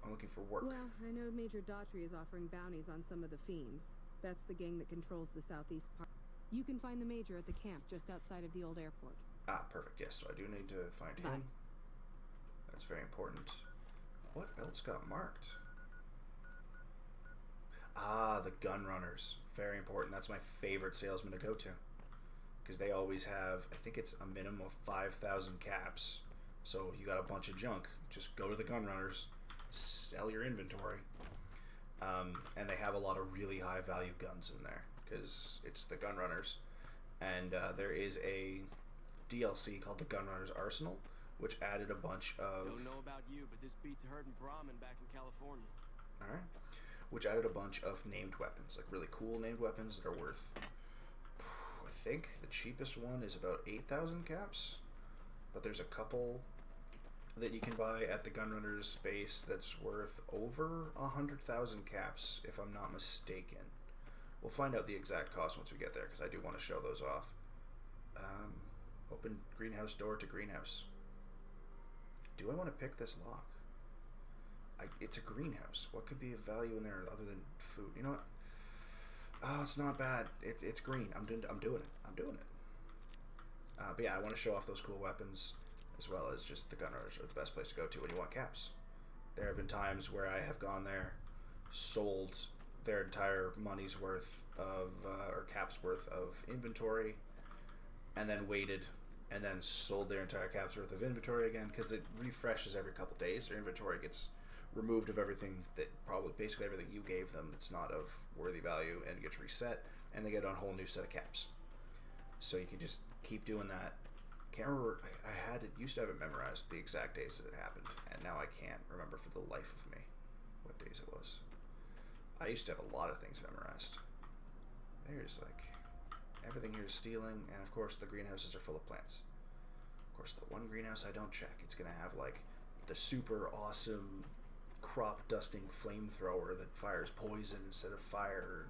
I'm looking for work. Well, I know Major Daughtry is offering bounties on some of the fiends. That's the gang that controls the southeast part. You can find the Major at the camp just outside of the old airport. Perfect. Yes, so I do need to find him. That's very important. What else got marked? The gun runners. Very important. That's my favorite salesman to go to. Because they always have, I think it's a minimum of 5,000 caps. So if you got a bunch of junk, just go to the gun runners, sell your inventory. And they have a lot of really high value guns in there. Because it's the gun runners. And there is a DLC called the Gunrunner's Arsenal, which added a bunch of... Don't know about you, but this beats herding Brahmin back in California. Alright. Which added a bunch of named weapons, like really cool named weapons that are worth... I think the cheapest one is about 8,000 caps. But there's a couple that you can buy at the Gunrunner's base that's worth over 100,000 caps, if I'm not mistaken. We'll find out the exact cost once we get there, because I do want to show those off. Open greenhouse door to greenhouse. Do I want to pick this lock? It's a greenhouse. What could be of value in there other than food? You know what? Oh, it's not bad. It's green. I'm doing it. I'm doing it. But yeah, I want to show off those cool weapons, as well as just the Gunrunners are the best place to go to when you want caps. There have been times where I have gone there, sold their entire money's worth of, or cap's worth of inventory, and then waited, and then sold their entire cap's worth of inventory again, because it refreshes every couple days. Their inventory gets removed of everything that basically everything you gave them that's not of worthy value, and it gets reset, and they get a whole new set of caps. So you can just keep doing that. Can't remember, I had it, used to have it memorized, the exact days that it happened, and now I can't remember for the life of me what days it was. I used to have a lot of things memorized. There's like, everything here is stealing, and of course the greenhouses are full of plants. Of course the one greenhouse I don't check, it's gonna have like the super awesome crop dusting flamethrower that fires poison instead of fire.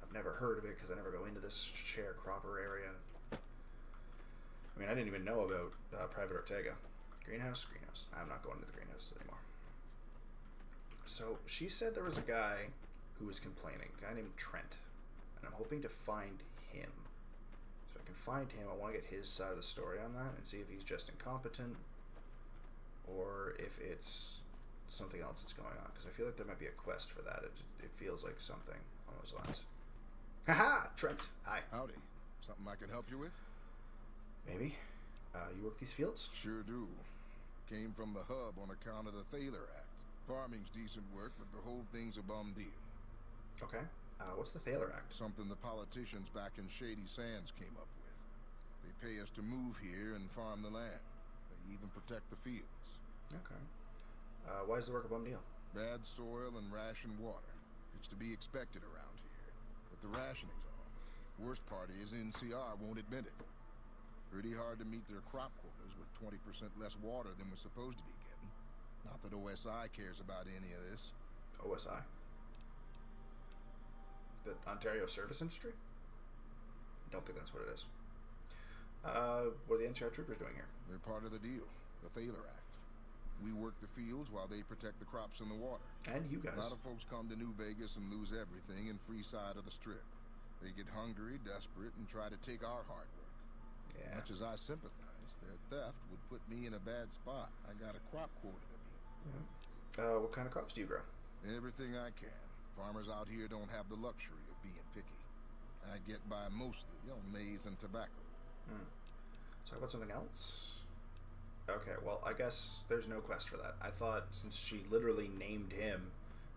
I've never heard of it because I never go into this sharecropper area. I mean, I didn't even know about Private Ortega. Greenhouse? Greenhouse. I'm not going to the greenhouse anymore. So, she said there was a guy who was complaining, a guy named Trent, and I'm hoping to find him. So I can find him, I want to get his side of the story on that and see if he's just incompetent or if it's something else that's going on, because I feel like there might be a quest for that. It feels like something on those lines. Haha! Trent, hi. Howdy. Something I can help you with? Maybe. You work these fields? Sure do. Came from the hub on account of the Thaler Act. Farming's decent work, but the whole thing's a bum deal. Okay. What's the Thaler Act? Something the politicians back in Shady Sands came up with. They pay us to move here and farm the land. They even protect the fields. Okay. Why is the work a bum deal? Bad soil and rationed water. It's to be expected around here. But the rationing's off. Worst part is NCR won't admit it. Pretty hard to meet their crop quotas with 20% less water than we're supposed to be getting. Not that OSI cares about any of this. OSI? The Ontario Service Industry? I don't think that's what it is. What are the NCR troopers doing here? They're part of the deal, the Thaler Act. We work the fields while they protect the crops and the water. And you guys. A lot of folks come to New Vegas and lose everything in free side of the strip. They get hungry, desperate, and try to take our hard work. Yeah. Much as I sympathize, their theft would put me in a bad spot. I got a crop quota to meet. Yeah. What kind of crops do you grow? Everything I can. Farmers out here don't have the luxury of being picky. I get by mostly on maize and tobacco. Talk about something else? Okay, well, I guess there's no quest for that. I thought since she literally named him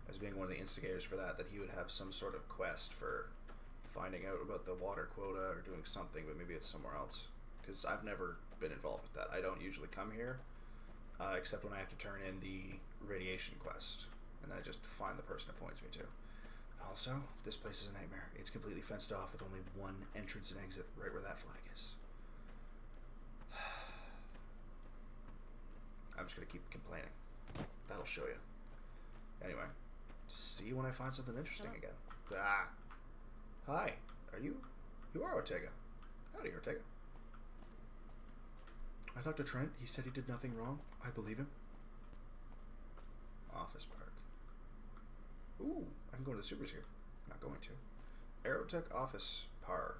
as being one of the instigators for that he would have some sort of quest for finding out about the water quota or doing something, but maybe it's somewhere else. Because I've never been involved with that. I don't usually come here, except when I have to turn in the radiation quest. And then I just find the person it points me to. Also, this place is a nightmare. It's completely fenced off with only one entrance and exit right where that flag is. I'm just going to keep complaining. That'll show you. Anyway, see you when I find something interesting again. Ah. Hi. You are Ortega. Howdy, Ortega. I talked to Trent. He said he did nothing wrong. I believe him. Office Park. Ooh, I can go to the supers here. I'm not going to. Aerotech Office Par.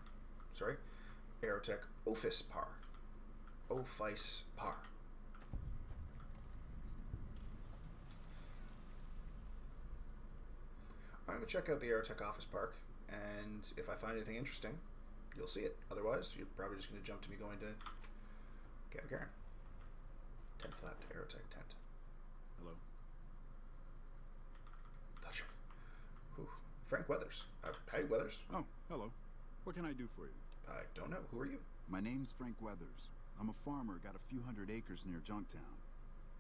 Sorry. Aerotech Office Par. Office Par. I'm going to check out the Aerotech Office Park, and if I find anything interesting, you'll see it. Otherwise, you're probably just going to jump to me going to Camp Karen. Tent flap to Aerotech tent. Hello. Touch it. Frank Weathers. Hey, Weathers. Oh, hello. What can I do for you? I don't know. Who are you? My name's Frank Weathers. I'm a farmer, got a few hundred acres near Junktown.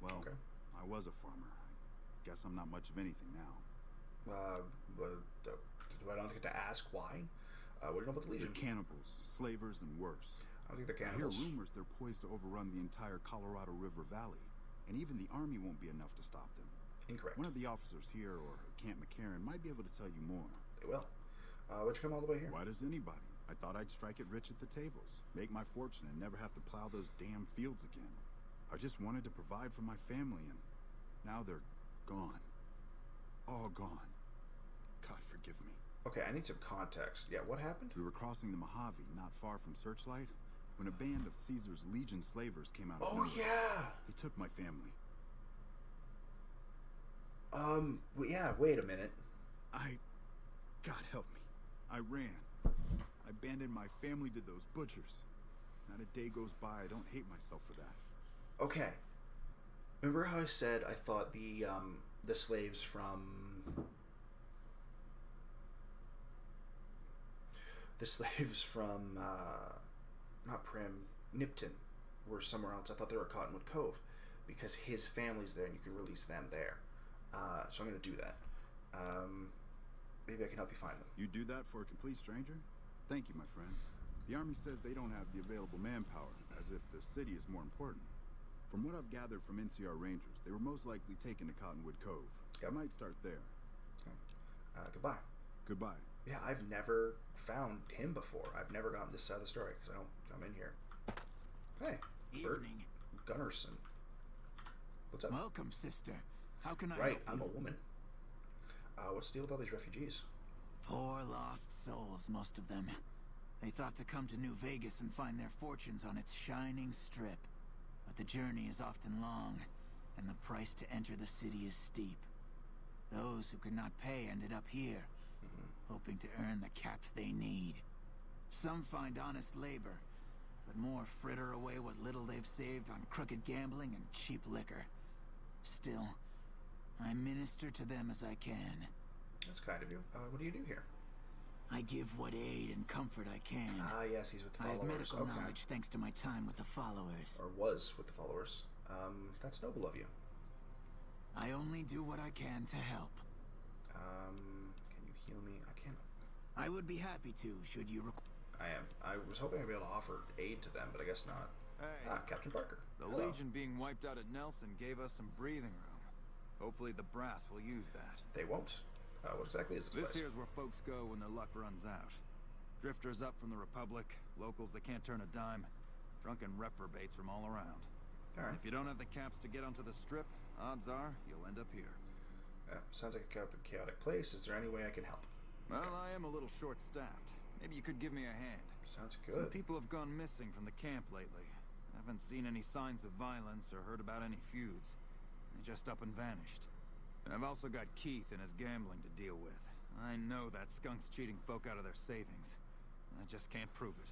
Well, Okay. I was a farmer. I guess I'm not much of anything now. Do I not get to ask why? What do you know about the They're Legion? cannibals, slavers, and worse. I don't think they're I hear cannibals. rumors they're poised to overrun the entire Colorado River Valley, and even the army won't be enough to stop them. Incorrect. One of the officers here or at Camp McCarran might be able to tell you more. They will. Why'd you come all the way here? Why does anybody? I thought I'd strike it rich at the tables, make my fortune, and never have to plow those damn fields again. I just wanted to provide for my family, and now they're gone. All gone. God forgive me. Okay, I need some context. Yeah, what happened? We were crossing the Mojave, not far from Searchlight, when a band of Caesar's Legion slavers came out of Oh, nowhere. yeah! They took my family. Well, yeah, wait a minute. God help me. I ran. I abandoned my family to those butchers. Not a day goes by I don't hate myself for that. Okay. Remember how I said I thought the slaves from... The slaves from, not Prim, Nipton were somewhere else. I thought they were Cottonwood Cove because his family's there and you can release them there. So I'm going to do that. Maybe I can help you find them. You do that for a complete stranger? Thank you, my friend. The army says they don't have the available manpower, as if the city is more important. From what I've gathered from NCR Rangers, they were most likely taken to Cottonwood Cove. Yep. I might start there. Goodbye. Goodbye. Yeah, I've never found him before. I've never gotten this side of the story because I don't come in here. Hey, Bert Evening. Gunnarsson. What's up? Welcome, sister. How can I Right, help I'm you? a woman. What's the deal with all these refugees? Poor lost souls, most of them. They thought to come to New Vegas and find their fortunes on its shining strip. But the journey is often long, and the price to enter the city is steep. Those who could not pay ended up here, hoping to earn the caps they need. Some find honest labor, but more fritter away what little they've saved on crooked gambling and cheap liquor. Still, I minister to them as I can. That's kind of you. What do you do here? I give what aid and comfort I can. Ah, yes, he's with the I have followers. medical knowledge thanks to my time with the followers. Or was with the followers. That's noble of you. I only do what I can to help. Can you heal me? I can't. I would be happy to, should you I am. I was hoping I'd be able to offer aid to them, but I guess not. Hey. Ah, Captain Parker. The Hello. Legion being wiped out at Nelson gave us some breathing room. Hopefully the brass will use that. They won't. What exactly is this This place? here's where folks go when their luck runs out. Drifters up from the Republic, locals that can't turn a dime, drunken reprobates from all around. All right. If you don't have the caps to get onto the strip, odds are you'll end up here. Sounds like a chaotic place. Is there any way I can help? Well, I am a little short-staffed. Maybe you could give me a hand. Sounds Some good. people have gone missing from the camp lately. Haven't seen any signs of violence or heard about any feuds. They just up and vanished. And I've also got Keith and his gambling to deal with. I know that skunk's cheating folk out of their savings. I just can't prove it.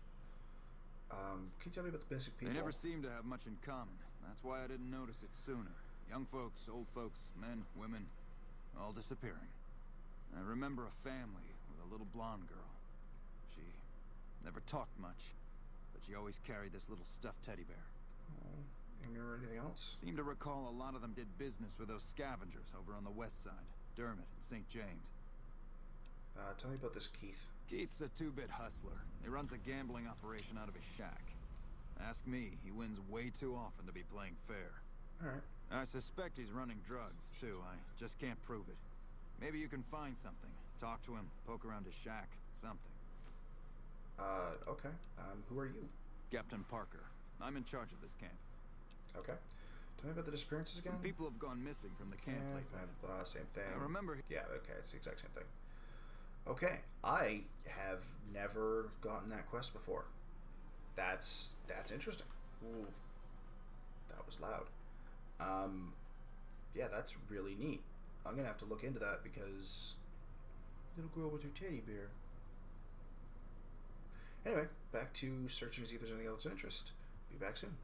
Can you tell me about the basic people? They never seem to have much in common. That's why I didn't notice it sooner. Young folks, old folks, men, women, all disappearing. I remember a family with a little blonde girl. She never talked much, but she always carried this little stuffed teddy bear. Oh, you remember anything else? Seem to recall a lot of them did business with those scavengers over on the west side. Dermot and St. James. Tell me about this Keith. Keith's a two-bit hustler. He runs a gambling operation out of his shack. Ask me, he wins way too often to be playing fair. Alright. I suspect he's running drugs, too. I just can't prove it. Maybe you can find something. Talk to him, poke around his shack, something. Okay. Who are you? Captain Parker. I'm in charge of this camp. Okay. Tell me about the disappearances again. Some people have gone missing from the camp lately. Same thing. I remember... Yeah, okay, it's the exact same thing. Okay, I have never gotten that quest before. That's interesting. Ooh, that was loud. Yeah, that's really neat. I'm gonna have to look into that because little girl with her teddy bear. Anyway, back to searching to see if there's anything else of interest. Be back soon.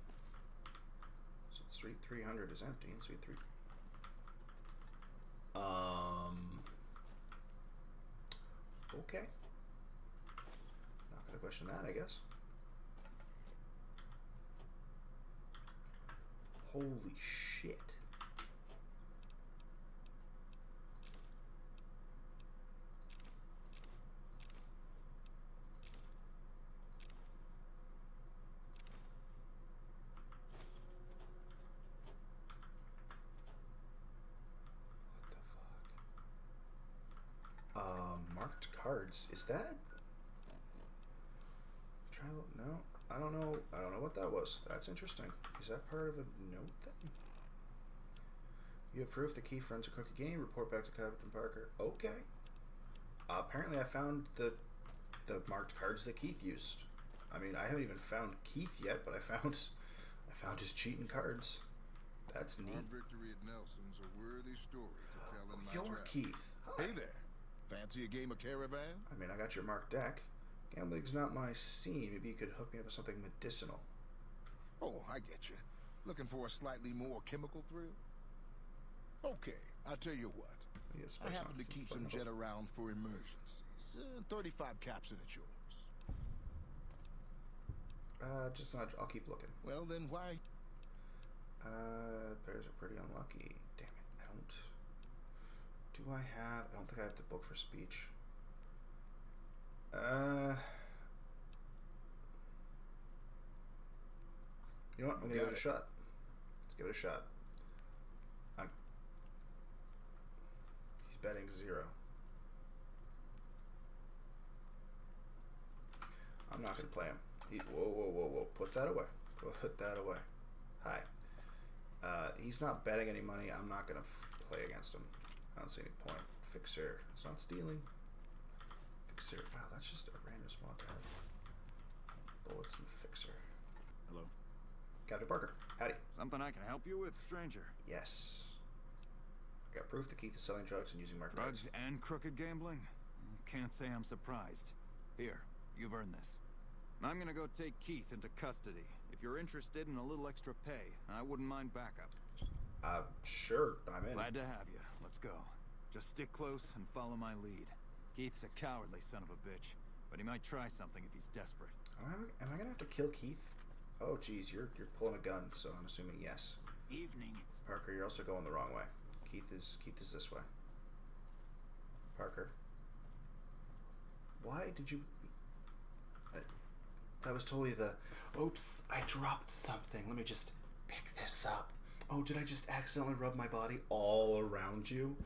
So Suite 300 is empty, and Suite 3. Okay. Not Gotta question that, I guess. Holy shit. Marked cards. Is that travel? No, I don't know. I don't know what that was. That's interesting. Is that part of a note then? You have proof the Keith runs a crooked game. Report back to Captain Parker. Okay. Apparently, I found the marked cards that Keith used. I mean, I haven't even found Keith yet, but I found his cheating cards. That's neat. Our victory at Nelson's a worthy story to tell in my You're travels. Keith. Hi. Hey there. Fancy a game of Caravan? I mean, I got your marked deck. Gambling's not my scene. Maybe you could hook me up with something medicinal. Oh, I get you. Looking for a slightly more chemical thrill? Okay, I'll tell you what. Yes, I happen to keep some jet around for emergencies. 35 caps and it's yours. Just not. I'll keep looking. Well, then why? Bears are pretty unlucky. Damn it. I don't. Do I have? I don't think I have the book for speech. You know what? I'm gonna give it a shot. Let's give it a shot. He's betting 0. I'm not gonna play him. Whoa. Put that away. Put that away. Hi. He's not betting any money. I'm not gonna play against him. I don't see any point. Fixer. It's not stealing. Fixer. Wow, that's just a random spot to have. Bullets and fixer. Hello. Captain Parker. Howdy. Something I can help you with, stranger? Yes. I got proof that Keith is selling drugs and using marked cards. Drugs and crooked gambling? Can't say I'm surprised. Here, you've earned this. I'm gonna go take Keith into custody. If you're interested in a little extra pay, I wouldn't mind backup. Sure, I'm in. Glad to have you. Let's go. Just stick close and follow my lead. Keith's a cowardly son of a bitch, but he might try something if he's desperate. Am I gonna have to kill Keith? Oh, geez, you're pulling a gun, so I'm assuming yes. Evening. Parker, you're also going the wrong way. Keith is this way. Parker. Why did you... That was totally the... Oops, I dropped something. Let me just pick this up. Oh, did I just accidentally rub my body all around you?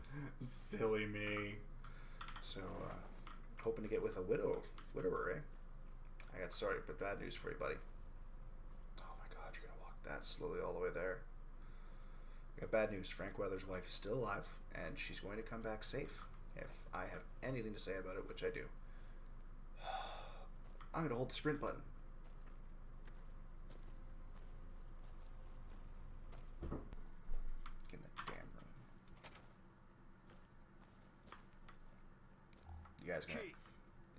Silly me. So, hoping to get with a widower, eh? I got sorry, but bad news for you, buddy. Oh my god, you're gonna walk that slowly all the way there. I got bad news. Frank Weather's wife is still alive, and she's going to come back safe. If I have anything to say about it, which I do. I'm gonna hold the sprint button. Get in the damn room. You guys gonna... Keith,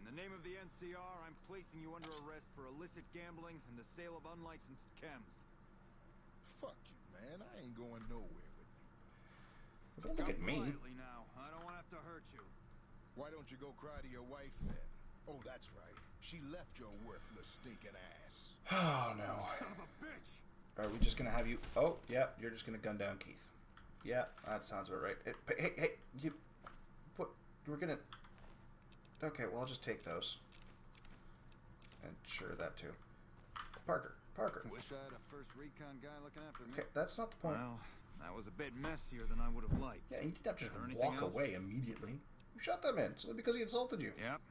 in the name of the NCR, I'm placing you under arrest for illicit gambling and the sale of unlicensed chems. Fuck you, man. I ain't going nowhere with you. Don't look at me. Quietly now. I don't want to have to hurt you. Why don't you go cry to your wife then? Oh, that's right. She left your worthless stinking ass. Oh no. Son of a bitch! Are we just gonna have you... Oh, yeah, you're just gonna gun down Keith. Yeah, that sounds about right. Hey, you... What? We're gonna... Okay, well, I'll just take those. And sure, that too. Parker. Wish I had a first recon guy looking after me. Okay, that's not the point. Well, that was a bit messier than I would have liked. Yeah, you didn't have to just anything walk else? away immediately. You shot that man simply because he insulted you. Yep.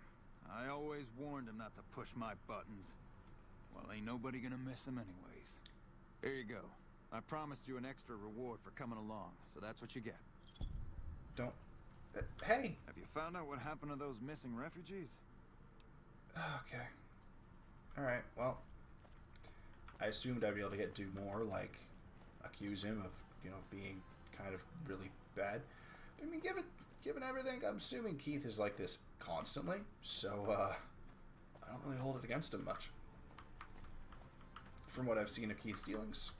I always warned him not to push my buttons. Well, ain't nobody gonna miss him anyways. Here you go. I promised you an extra reward for coming along, so that's what you get. Don't... hey! Have you found out what happened to those missing refugees? Okay. Alright, well... I assumed I'd be able to do more, like... accuse him of, being kind of really bad. But I mean, given everything, I'm assuming Keith is like this constantly, so, I don't really hold it against him much. From what I've seen of Keith's dealings,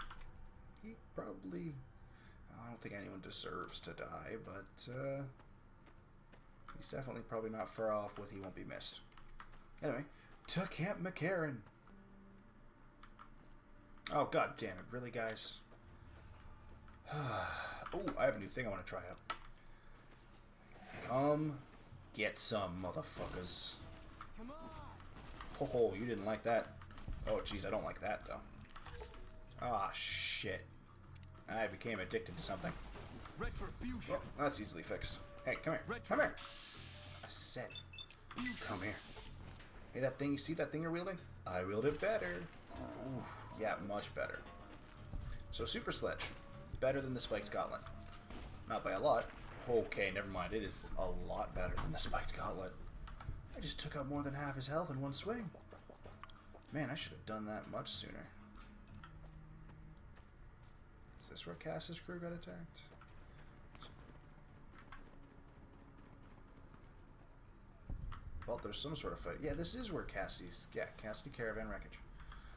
he probably... I don't think anyone deserves to die, but, he's definitely probably not far off with he won't be missed. Anyway, to Camp McCarran. Oh, god damn it. Really, guys? Oh, I have a new thing I want to try out. Come get some, motherfuckers. Come on. Oh, you didn't like that. Oh, jeez, I don't like that, though. Ah, shit. I became addicted to something. Retribution. Oh, that's easily fixed. Hey, come here. Come here. I said, come here. Hey, that thing, you see that thing you're wielding? I wield it better. Ooh, yeah, much better. So, Super Sledge. Better than the Spiked Gauntlet. Not by a lot. Okay, never mind. It is a lot better than the Spiked Gauntlet. I just took out more than half his health in one swing. Man, I should have done that much sooner. Is this where Cass's crew got attacked? Well, there's some sort of fight. Yeah, this is where Cassidy's... Yeah, Cassidy Caravan Wreckage.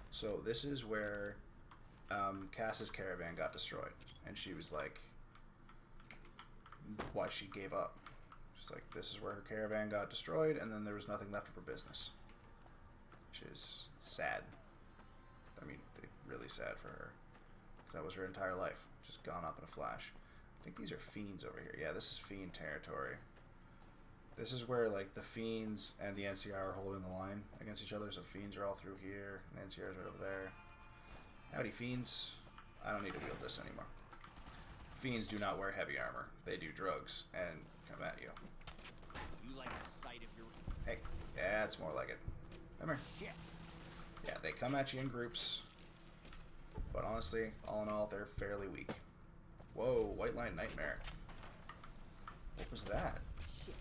So, this is where Cass's caravan got destroyed. And she was like... Why she gave up. She's like, this is where her caravan got destroyed, and then there was nothing left of her business. Which is sad. I mean, really sad for her. Because that was her entire life. Just gone up in a flash. I think these are fiends over here. Yeah, this is fiend territory. This is where, like, the fiends and the NCR are holding the line against each other. So fiends are all through here, and the NCR is right over there. Howdy, fiends. I don't need to wield this anymore. Fiends do not wear heavy armor. They do drugs and come at you. You like the sight of your... Hey, yeah, it's more like it. Come here. Shit. Yeah, they come at you in groups. But honestly, all in all, they're fairly weak. Whoa, White Line Nightmare. What was that? Shit.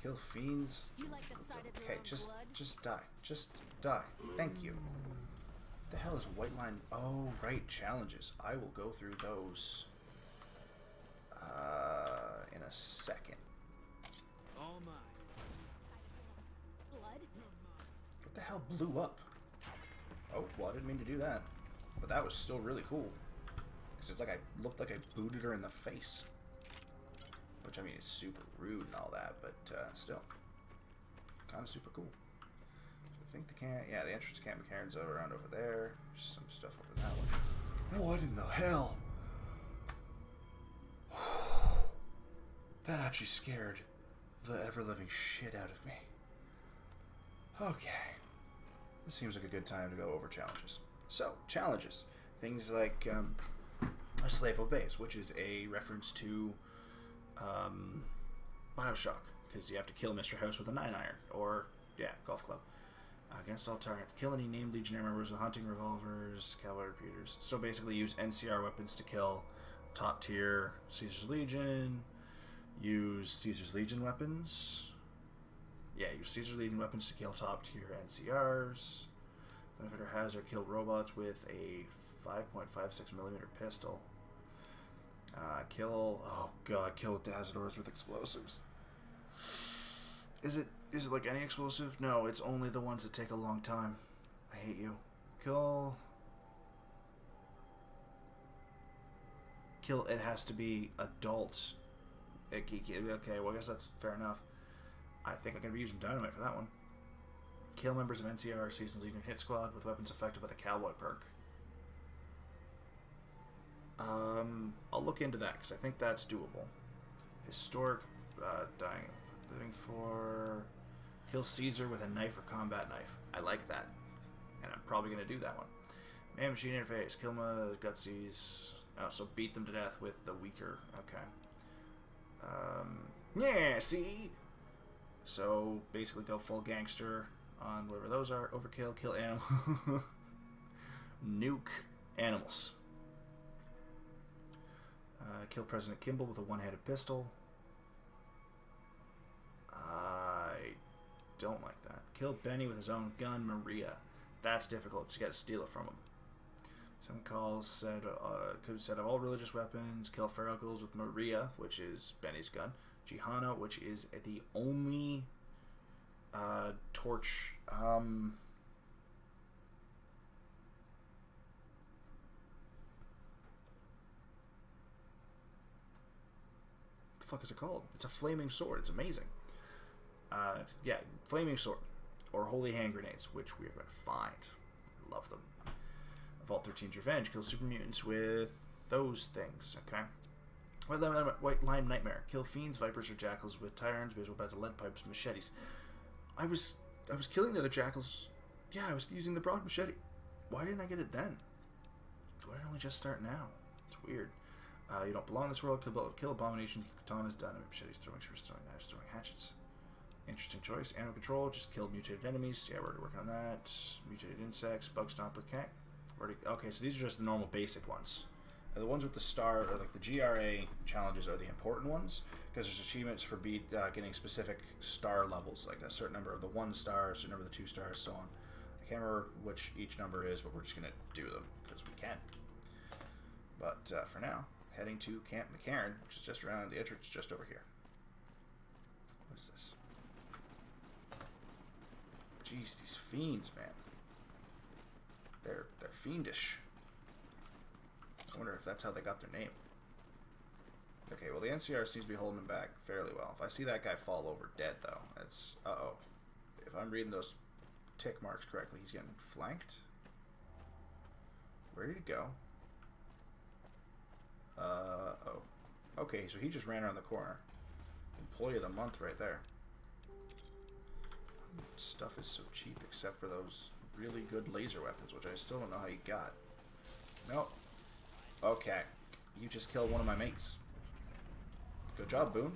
Kill fiends. You like the sight of your Okay, own blood? just die. Just die. Thank you. The hell is White Line? Oh, right, challenges. I will go through those in a second. All mine. Blood? What the hell blew up? Oh, well, I didn't mean to do that. But that was still really cool. Because it's like I looked like I booted her in the face. Which, I mean, is super rude and all that, but still. Kind of super cool. So I think the the entrance to Camp McCarran's around over there. There's some stuff over that one. What in the hell? That actually scared the ever-living shit out of me. Okay. This seems like a good time to go over challenges. So, challenges. Things like a Slave of Base, which is a reference to Bioshock, because you have to kill Mr. House with a 9-iron, or, yeah, golf club. Against all targets. Kill any named Legionnaire members with hunting revolvers, cavalry repeaters. So basically use NCR weapons to kill top tier Caesar's Legion. Use Caesar's Legion weapons. Yeah, use Caesar's Legion weapons to kill top tier NCRs. Benefit or hazard, kill robots with a 5.56mm pistol. Kill Dazadors with explosives. Is it like any explosive? No, it's only the ones that take a long time. I hate you. Kill, it has to be adult. Okay, well I guess that's fair enough. I think I'm going to be using dynamite for that one. Kill members of NCR Seasons Legion Hit Squad with weapons affected by the Cowboy perk. I'll look into that because I think that's doable. Historic, dying, living for, kill Caesar with a knife or combat knife. I like that, and I'm probably going to do that one. Man machine interface, kill my gutsies. Oh, so beat them to death with the weaker. Okay. Yeah, see. So basically, go full gangster on whatever those are. Overkill, kill animal, nuke animals. Kill President Kimball with a one-handed pistol. I don't like that. Kill Benny with his own gun, Maria. That's difficult. So you got to steal it from him. Some calls said of all religious weapons. Kill Ferocles with Maria, which is Benny's gun. Jihana, which is the only torch. Fuck is it called? It's a flaming sword. It's amazing. Yeah, flaming sword. or holy hand grenades, which we are going to find. I love them. Vault 13's Revenge. Kill super mutants with those things. Okay. White Line Nightmare. Kill fiends, vipers, or jackals with tire irons, baseball bats, lead pipes, machetes. I was killing the other jackals. Yeah, I was using the broad machete. Why didn't I get it then? Why did I only just start now? It's weird. You don't belong in this world. Kill abominations with katanas, dynamite, machetes, throwing spears, throwing knives, throwing hatchets. Interesting choice. Animal control. Just kill mutated enemies. Yeah, we're already working on that. Mutated insects. Bug stomper. Okay, so these are just the normal basic ones. The ones with the star, or like the GRA challenges, are the important ones because there's achievements for getting specific star levels, like a certain number of the 1 stars, a certain number of the 2 stars, so on. I can't remember which each number is, but we're just gonna do them because we can. But for now, heading to Camp McCarran, which is just around the entrance, just over here. What is this? Jeez, these fiends, man. They're fiendish. I wonder if that's how they got their name. Okay, well the NCR seems to be holding them back fairly well. If I see that guy fall over dead, though, that's... Uh-oh. If I'm reading those tick marks correctly, he's getting flanked. Where did he go? Oh. Okay, so he just ran around the corner. Employee of the month right there. Stuff is so cheap except for those really good laser weapons, which I still don't know how you got. Nope. Okay. You just killed one of my mates. Good job, Boone.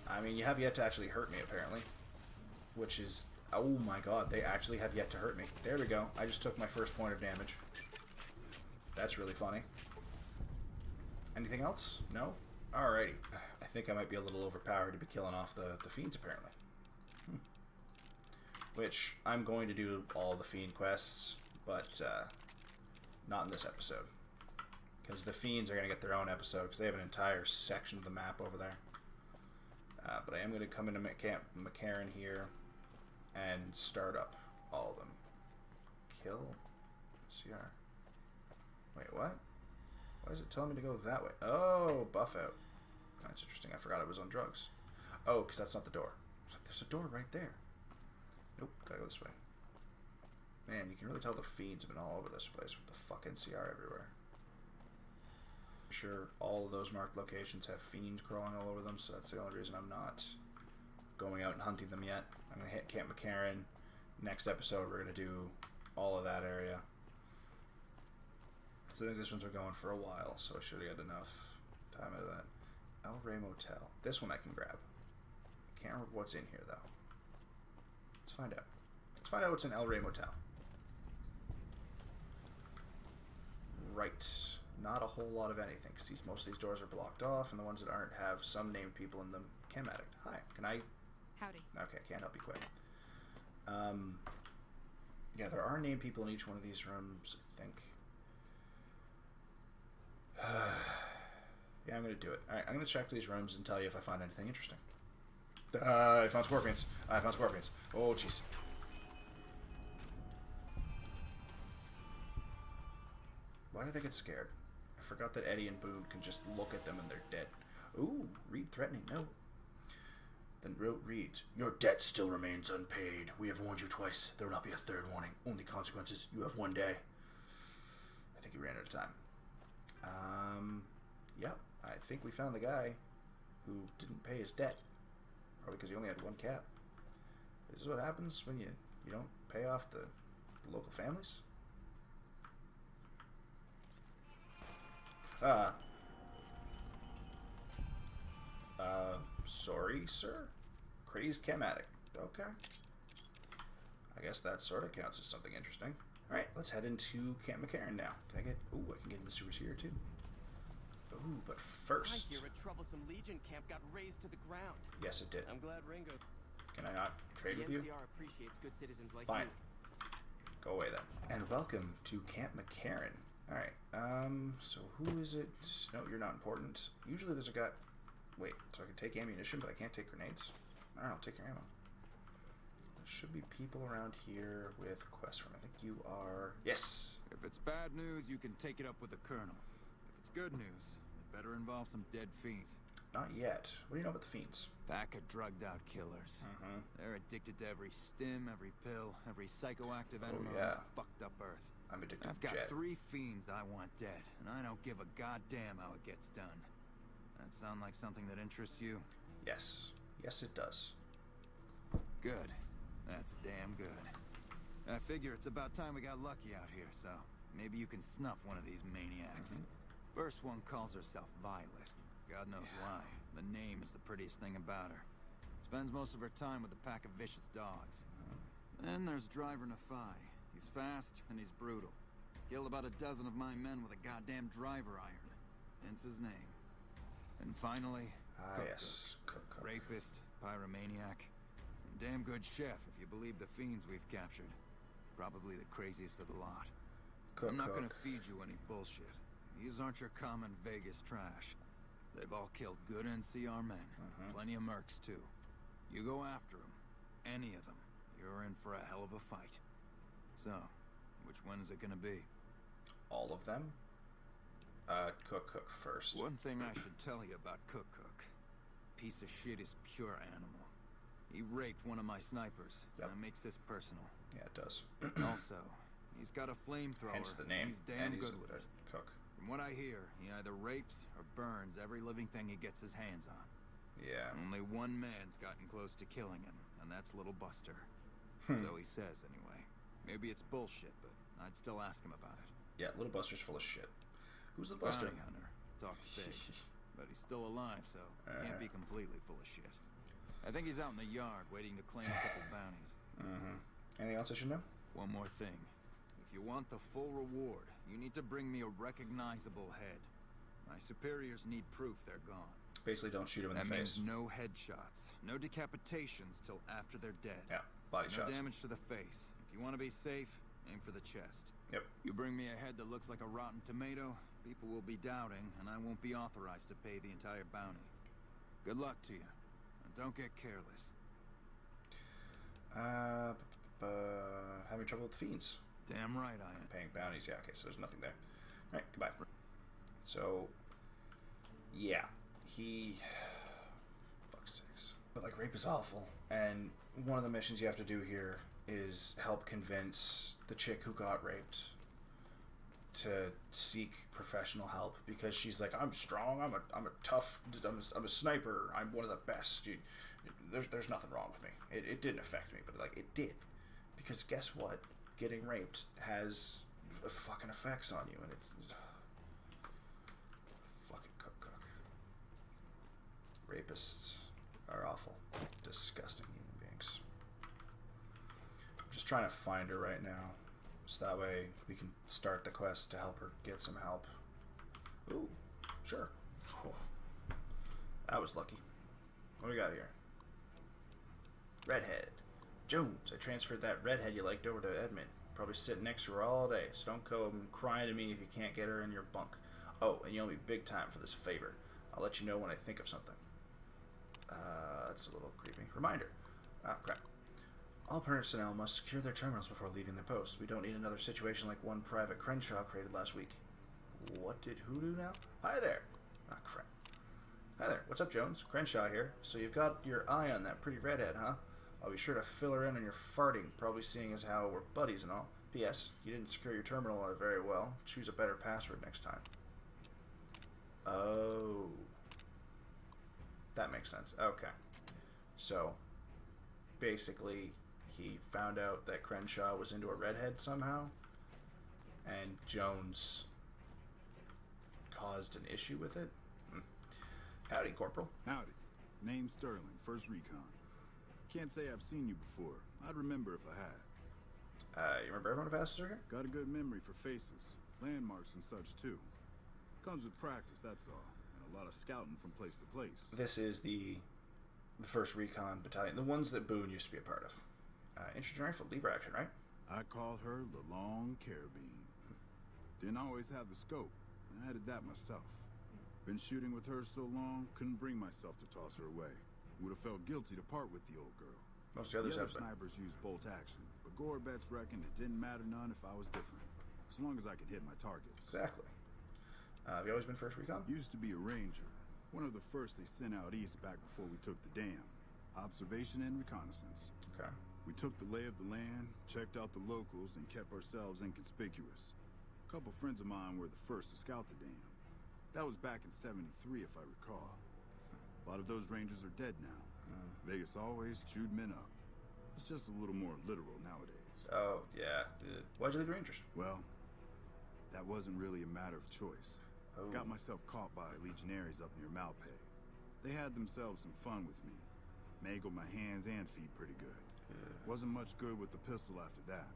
I mean, you have yet to actually hurt me, apparently. Which is... Oh my god, they actually have yet to hurt me. There we go. I just took my first point of damage. That's really funny. Anything else? No? Alrighty. I think I might be a little overpowered to be killing off the fiends, apparently. Which, I'm going to do all the fiend quests, but not in this episode. Because the fiends are going to get their own episode, because they have an entire section of the map over there. But I am going to come into Camp McCarran here and start up all of them. Kill CR. Wait, what? Why is it telling me to go that way? Oh, buff out. That's interesting. I forgot I was on drugs. Oh, because that's not the door. There's a door right there. Nope, gotta go this way. Man, you can really tell the fiends have been all over this place with the fucking CR everywhere. I'm sure all of those marked locations have fiends crawling all over them, so that's the only reason I'm not going out and hunting them yet. I'm gonna hit Camp McCarran. Next episode, we're gonna do all of that area. So I think this one's been going for a while, so I should have had enough time out of that. El Rey Motel. This one I can grab. Can't remember what's in here, though. Let's find out. Let's find out what's in El Rey Motel. Right. Not a whole lot of anything, because most of these doors are blocked off, and the ones that aren't have some named people in them. Chem Addict. Hi. Can I... Howdy. Okay, can't help you quick. Yeah, there are named people in each one of these rooms, I think. Yeah, I'm going to do it. Alright, I'm going to check these rooms and tell you if I find anything interesting. I found scorpions. I found scorpions. Oh, jeez. Why did I get scared? I forgot that Eddie and Boone can just look at them and they're dead. Ooh, read threatening note. Then note reads, "Your debt still remains unpaid. We have warned you twice. There will not be a third warning. Only consequences. You have 1 day." I think he ran out of time. Yep. I think we found the guy who didn't pay his debt. Probably because he only had 1 cap. This is what happens when you don't pay off the local families. Sorry, sir? Crazed chem addict. Okay. I guess that sort of counts as something interesting. Alright, let's head into Camp McCarran now. Can I get... Ooh, I can get in the sewers here, too. Ooh, but first... I hear a troublesome Legion camp got razed to the ground. Yes, it did. I'm glad Ringo... Can I not trade with you? The NCR appreciates good citizens like Fine. you. Go away, then. And welcome to Camp McCarran. Alright, so who is it? No, you're not important. Usually there's a guy... Wait, so I can take ammunition, but I can't take grenades? Alright, I'll take your ammo. There should be people around here with quests from. I think you are... Yes! If it's bad news, you can take it up with the Colonel. If it's good news, it better involve some dead fiends. not yet. What do you know about the Fiends? Pack of drugged-out killers. They're addicted to every stim, every pill, every psychoactive enema on this fucked up Earth. I'm addicted I've to got Jet. 3 fiends I want dead, and I don't give a goddamn how it gets done. That sound like something that interests you? Yes. Yes, it does. Good. That's damn good. I figure it's about time we got lucky out here, so maybe you can snuff one of these maniacs. First one calls herself Violet. God knows why. The name is the prettiest thing about her. Spends most of her time with a pack of vicious dogs. Then there's Driver Nafai. He's fast and he's brutal. Killed about a dozen of my men with a goddamn driver iron. Hence his name. And finally, Cook. Rapist, pyromaniac, and damn good chef if you believe the fiends we've captured. Probably the craziest of the lot. I'm not gonna feed you any bullshit. These aren't your common Vegas trash. They've all killed good NCR men. Plenty of mercs, too. You go after them. Any of them. You're in for a hell of a fight. So, which one is it gonna be? All of them? Cook first. One thing I should tell you about Cook. Piece of shit is pure animal. He raped one of my snipers. That makes this personal. Yeah, it does. Also, he's got a flamethrower. Hence the name. He's damn and good with it. Cook. From what I hear, he either rapes or burns every living thing he gets his hands on. Yeah. Only one man's gotten close to killing him, and that's Little Buster. So he says, anyway. Maybe it's bullshit, but I'd still ask him about it. Yeah, Little Buster's full of shit. Who's Little Buster? Bounty hunter. Talks big. But he's still alive, so he can't be completely full of shit. I think he's out in the yard waiting to claim a couple bounties. Anything else I should know? One more thing. If you want the full reward, you need to bring me a recognizable head. My superiors need proof they're gone. Basically, don't shoot him in the face. That means no headshots, no decapitations till after they're dead. Yeah, body shots. No damage to the face. If you want to be safe, aim for the chest. Yep. You bring me a head that looks like a rotten tomato, people will be doubting, and I won't be authorized to pay the entire bounty. Good luck to you, and don't get careless. Having trouble with the Fiends. Damn right I am. Paying bounties, yeah, okay, so there's nothing there. Alright, goodbye. So, yeah, fuck's sakes. But, like, rape is awful, and one of the missions you have to do here is help convince the chick who got raped to seek professional help, because she's like, I'm strong, I'm a tough, I'm a sniper, I'm one of the best. There's nothing wrong with me. It didn't affect me, but, like, it did. Because guess what? Getting raped has fucking effects on you, and it's fucking cook. Rapists are awful, disgusting human beings. I'm just trying to find her right now, so that way we can start the quest to help her get some help. Ooh, sure. Oh, that was lucky. What do we got here? Redhead. Jones, I transferred that redhead you liked over to Edmund. Probably sitting next to her all day, so don't go crying to me if you can't get her in your bunk. Oh, and you owe me big time for this favor. I'll let you know when I think of something. That's a little creepy. Reminder. Ah, crap. All personnel must secure their terminals before leaving their post. We don't need another situation like one Private Crenshaw created last week. What did who do now? Hi there. Ah, crap. Hi there. What's up, Jones? Crenshaw here. So you've got your eye on that pretty redhead, huh? I'll be sure to fill her in on your farting, probably seeing as how we're buddies and all. P.S. You didn't secure your terminal very well. Choose a better password next time. Oh. That makes sense. Okay. So, basically, he found out that Crenshaw was into a redhead somehow, and Jones caused an issue with it? Howdy, Corporal. Howdy. Name's Sterling, 1st Recon. Can't say I've seen you before. I'd remember if I had. You remember everyone who passes through here? Got a good memory for faces, landmarks and such too. Comes with practice, that's all. And a lot of scouting from place to place. This is the 1st Recon Battalion, the ones that Boone used to be a part of. Interesting rifle, lever action, right? I called her the Long Carabine. Didn't always have the scope. I added that myself. Been shooting with her so long, couldn't bring myself to toss her away. Would have felt guilty to part with the old girl. Most of the other have snipers used bolt action, but Gorbets reckoned it didn't matter none if I was different, as long as I could hit my targets. Exactly. Have you always been 1st Recon? Used to be a ranger, One of the first they sent out east back before we took the dam. Observation and reconnaissance. Okay. We took the lay of the land, checked out the locals, and kept ourselves inconspicuous. A couple friends of mine were the first to scout the dam. That was back in '73, if I recall. A lot of those rangers are dead now. Vegas always chewed men up. It's just a little more literal nowadays. Oh, yeah. Why'd you leave Rangers? Well, that wasn't really a matter of choice. Oh. Got myself caught by legionaries up near Malpay. They had themselves some fun with me. Mangled my hands and feet pretty good. Wasn't much good with the pistol after that.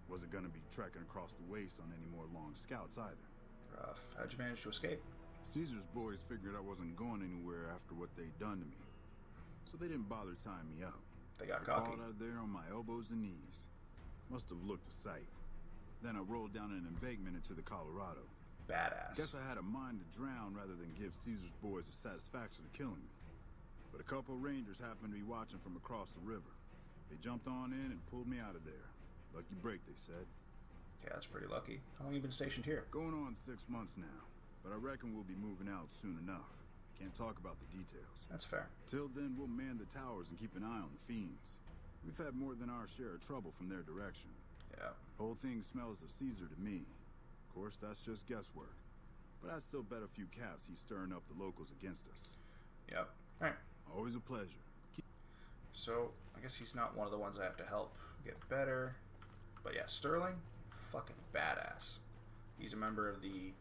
Wasn't gonna be trekking across the waste on any more long scouts either. Rough. How'd you manage to escape? Caesar's boys figured I wasn't going anywhere after what they'd done to me. So they didn't bother tying me up. They got I cocky. crawled out of there on my elbows and knees. Must have looked a sight. Then I rolled down an embankment into the Colorado. Badass. Guess I had a mind to drown rather than give Caesar's boys the satisfaction of killing me. But a couple of rangers happened to be watching from across the river. They jumped on in and pulled me out of there. Lucky break, they said. Yeah, that's pretty lucky. How long you been stationed here? Going on 6 months now, but I reckon we'll be moving out soon enough. Can't talk about the details. That's fair. Till then, we'll man the towers and keep an eye on the fiends. We've had more than our share of trouble from their direction. Yeah. Whole thing smells of Caesar to me. Of course, that's just guesswork. But I'd still bet a few caps he's stirring up the locals against us. Yep. Alright. Always a pleasure. So, I guess he's not one of the ones I have to help get better. But yeah, Sterling, fucking badass. He's a member of the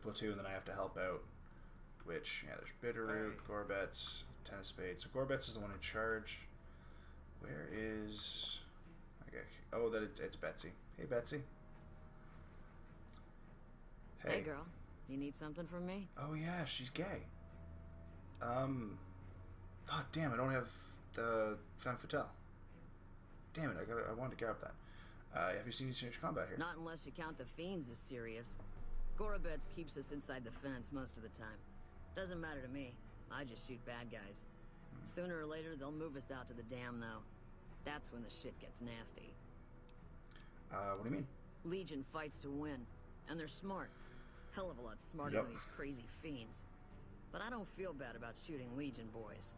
platoon that I have to help out. Which, yeah, there's Bitterroot, Gorbets, Ten of Spades. So Gorbets is the one in charge. Where is... Okay. Oh, it's Betsy. Hey, Betsy. Hey, girl. You need something from me? Oh, yeah, she's gay. God damn, I don't have the femme fatale. Damn it, I wanted to grab that. Have you seen Exchange Combat here? Not unless you count the fiends as serious. Gorobets keeps us inside the fence most of the time. Doesn't matter to me. I just shoot bad guys. Sooner or later, they'll move us out to the dam, though. That's when the shit gets nasty. What do you mean? Legion fights to win, and they're smart. Hell of a lot smarter than these crazy fiends. But I don't feel bad about shooting Legion boys.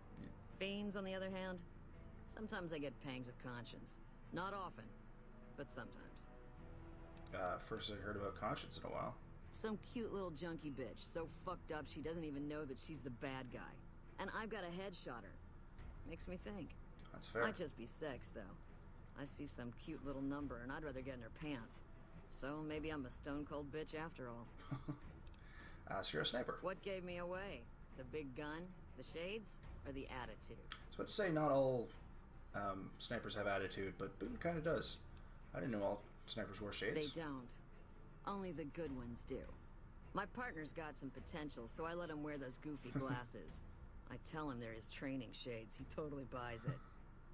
Fiends, on the other hand, sometimes I get pangs of conscience. Not often, but sometimes. First I heard about conscience in a while. Some cute little junkie bitch, so fucked up she doesn't even know that she's the bad guy. And I've got a headshot her. Makes me think. That's fair. Might just be sex, though. I see some cute little number, and I'd rather get in her pants. So maybe I'm a stone-cold bitch after all. So you're a sniper. What gave me away? The big gun, the shades, or the attitude? I was about to say not all snipers have attitude, but Boone kind of does. I didn't know all snipers wore shades. They don't. Only the good ones do. My partner's got some potential, so I let him wear those goofy glasses. I tell him they're his training shades. He totally buys it.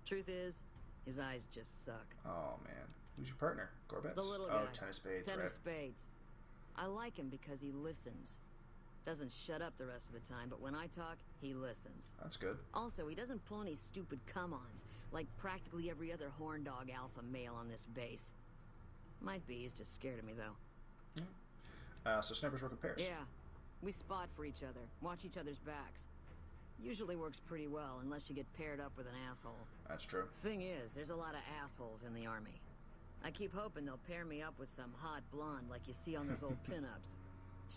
Truth is, his eyes just suck. Oh, man. Who's your partner? Gorbets? The little guy. Oh, Ten of Spades, Ten right. of Spades. I like him because he listens. Doesn't shut up the rest of the time, but when I talk, he listens. That's good. Also, he doesn't pull any stupid come-ons, like practically every other horn dog alpha male on this base. Might be he's just scared of me, though. So snipers work in pairs? Yeah. We spot for each other, watch each other's backs. Usually works pretty well, unless you get paired up with an asshole. That's true. Thing is, there's a lot of assholes in the army. I keep hoping they'll pair me up with some hot blonde like you see on those old pinups.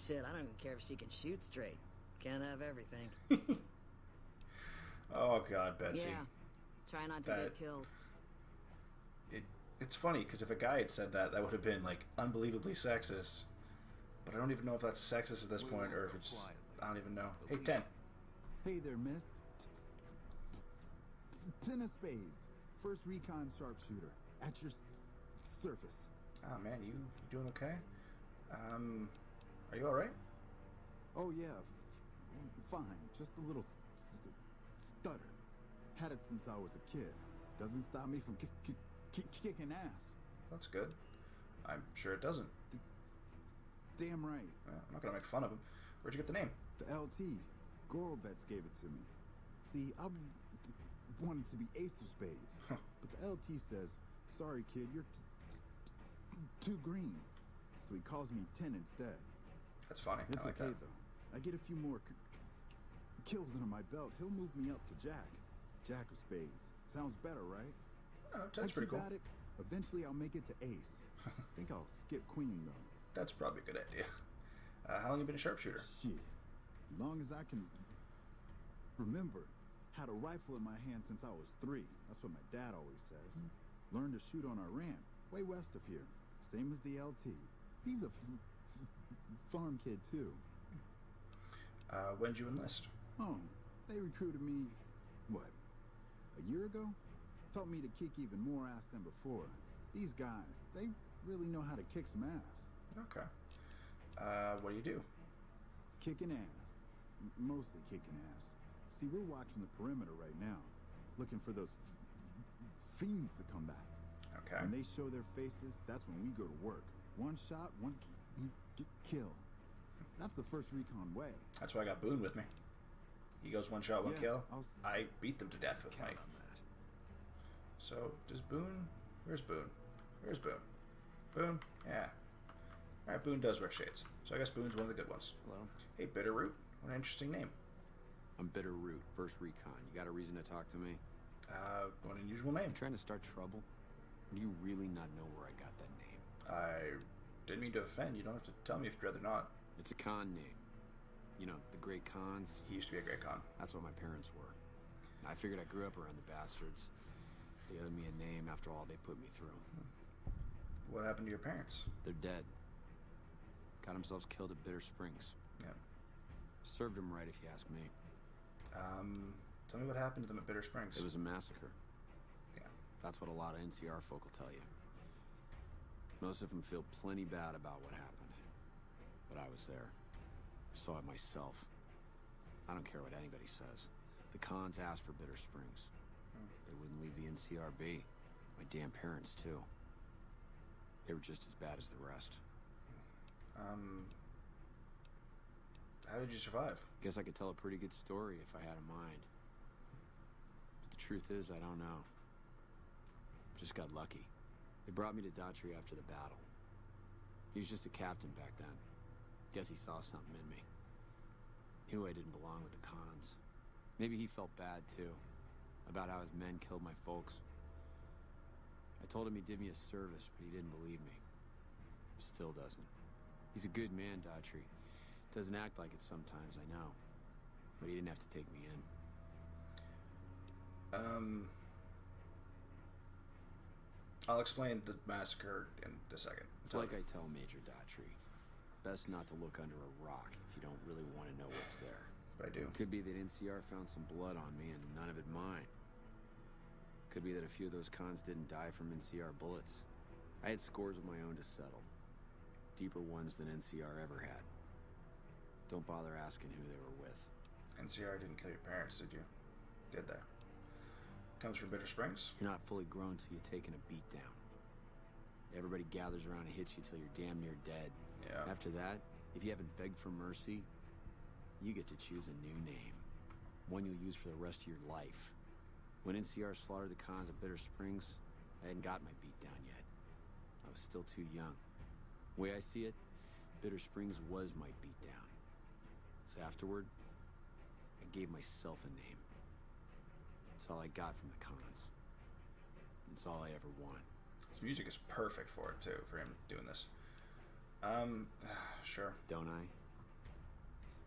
Shit, I don't even care if she can shoot straight. Can't have everything. Oh, God, Betsy. Yeah. Try not to get killed. It's funny, because if a guy had said that, that would have been, like, unbelievably sexist. But I don't even know if that's sexist at this point, or if it's just... I don't even know. Hey, 10. Hey there, miss. Ten of Spades. First recon sharpshooter. At your surface. Oh, man, you doing okay? Are you alright? Oh, yeah. Fine. Just a little stutter. Had it since I was a kid. Doesn't stop me from kicking ass. That's good. I'm sure it doesn't. Damn right. I'm not gonna make fun of him. Where'd you get the name? The LT. Gorobets gave it to me. See, I wanted to be Ace of Spades. But the LT says, sorry kid, you're too green. So he calls me 10 instead. That's funny. It's I like okay that. though. I get a few more kills under my belt, he'll move me up to Jack. Jack of spades. Sounds better, right? Sounds pretty cool. At it, eventually I'll make it to ace. Think I'll skip queen, though. That's probably a good idea. How long you been a sharpshooter? Shit. Long as I can remember. Had a rifle in my hand since I was 3. That's what my dad always says. Learned to shoot on our ranch, way west of here. Same as the LT. He's a farm kid, too. When'd you enlist? Oh, they recruited me, what, a year ago? Taught me to kick even more ass than before. These guys, they really know how to kick some ass. Okay. What do you do? Kicking ass. Mostly kicking ass. See, we're watching the perimeter right now, looking for those fiends to come back. Okay. When they show their faces, that's when we go to work. One shot, one kill. That's the first recon way. That's why I got Boone with me. He goes one shot, one kill. I'll I beat them to death with my... So, does Boone... Where's Boone? Where's Boone? Boone? Yeah. Alright, Boone does wear shades. So I guess Boone's one of the good ones. Hello? Hey, Bitterroot. What an interesting name. I'm Bitterroot, first recon. You got a reason to talk to me? What an unusual name. You trying to start trouble? Or do you really not know where I got that name? I didn't mean to offend. You don't have to tell me if you'd rather not. It's a con name. You know, the great cons. He used to be a great con. That's what my parents were. I figured I grew up around the bastards. They owed me a name after all they put me through. What happened to your parents? They're dead. Got themselves killed at Bitter Springs. Yeah. Served them right, if you ask me. Tell me what happened to them at Bitter Springs. It was a massacre. Yeah. That's what a lot of NCR folk will tell you. Most of them feel plenty bad about what happened. But I was there. Saw it myself. I don't care what anybody says. The cons asked for Bitter Springs. They wouldn't leave the NCR be. My damn parents, too. They were just as bad as the rest. How did you survive? Guess I could tell a pretty good story if I had a mind. But the truth is, I don't know. Just got lucky. They brought me to Daughtry after the battle. He was just a captain back then. Guess he saw something in me. Knew I didn't belong with the cons. Maybe he felt bad, too. About how his men killed my folks. I told him he did me a service, but he didn't believe me. Still doesn't. He's a good man, Daughtry. Doesn't act like it sometimes, I know. But he didn't have to take me in. I'll explain the massacre in a second. It's like I tell Major Daughtry. Best not to look under a rock if you don't really want to know what's there. But I do. Could be that NCR found some blood on me and none of it mine. Could be that a few of those cons didn't die from NCR bullets. I had scores of my own to settle. Deeper ones than NCR ever had. Don't bother asking who they were with. NCR didn't kill your parents, did you? Did they? Comes from Bitter Springs? You're not fully grown till you've taken a beat down. Everybody gathers around and hits you till you're damn near dead. Yeah. After that, if you haven't begged for mercy, you get to choose a new name. One you'll use for the rest of your life. When NCR slaughtered the cons at Bitter Springs, I hadn't got my beat down yet. I was still too young. The way I see it, Bitter Springs was my beat down. So afterward, I gave myself a name. That's all I got from the cons. It's all I ever want. This music is perfect for it, too, for him doing this. Sure. Don't I?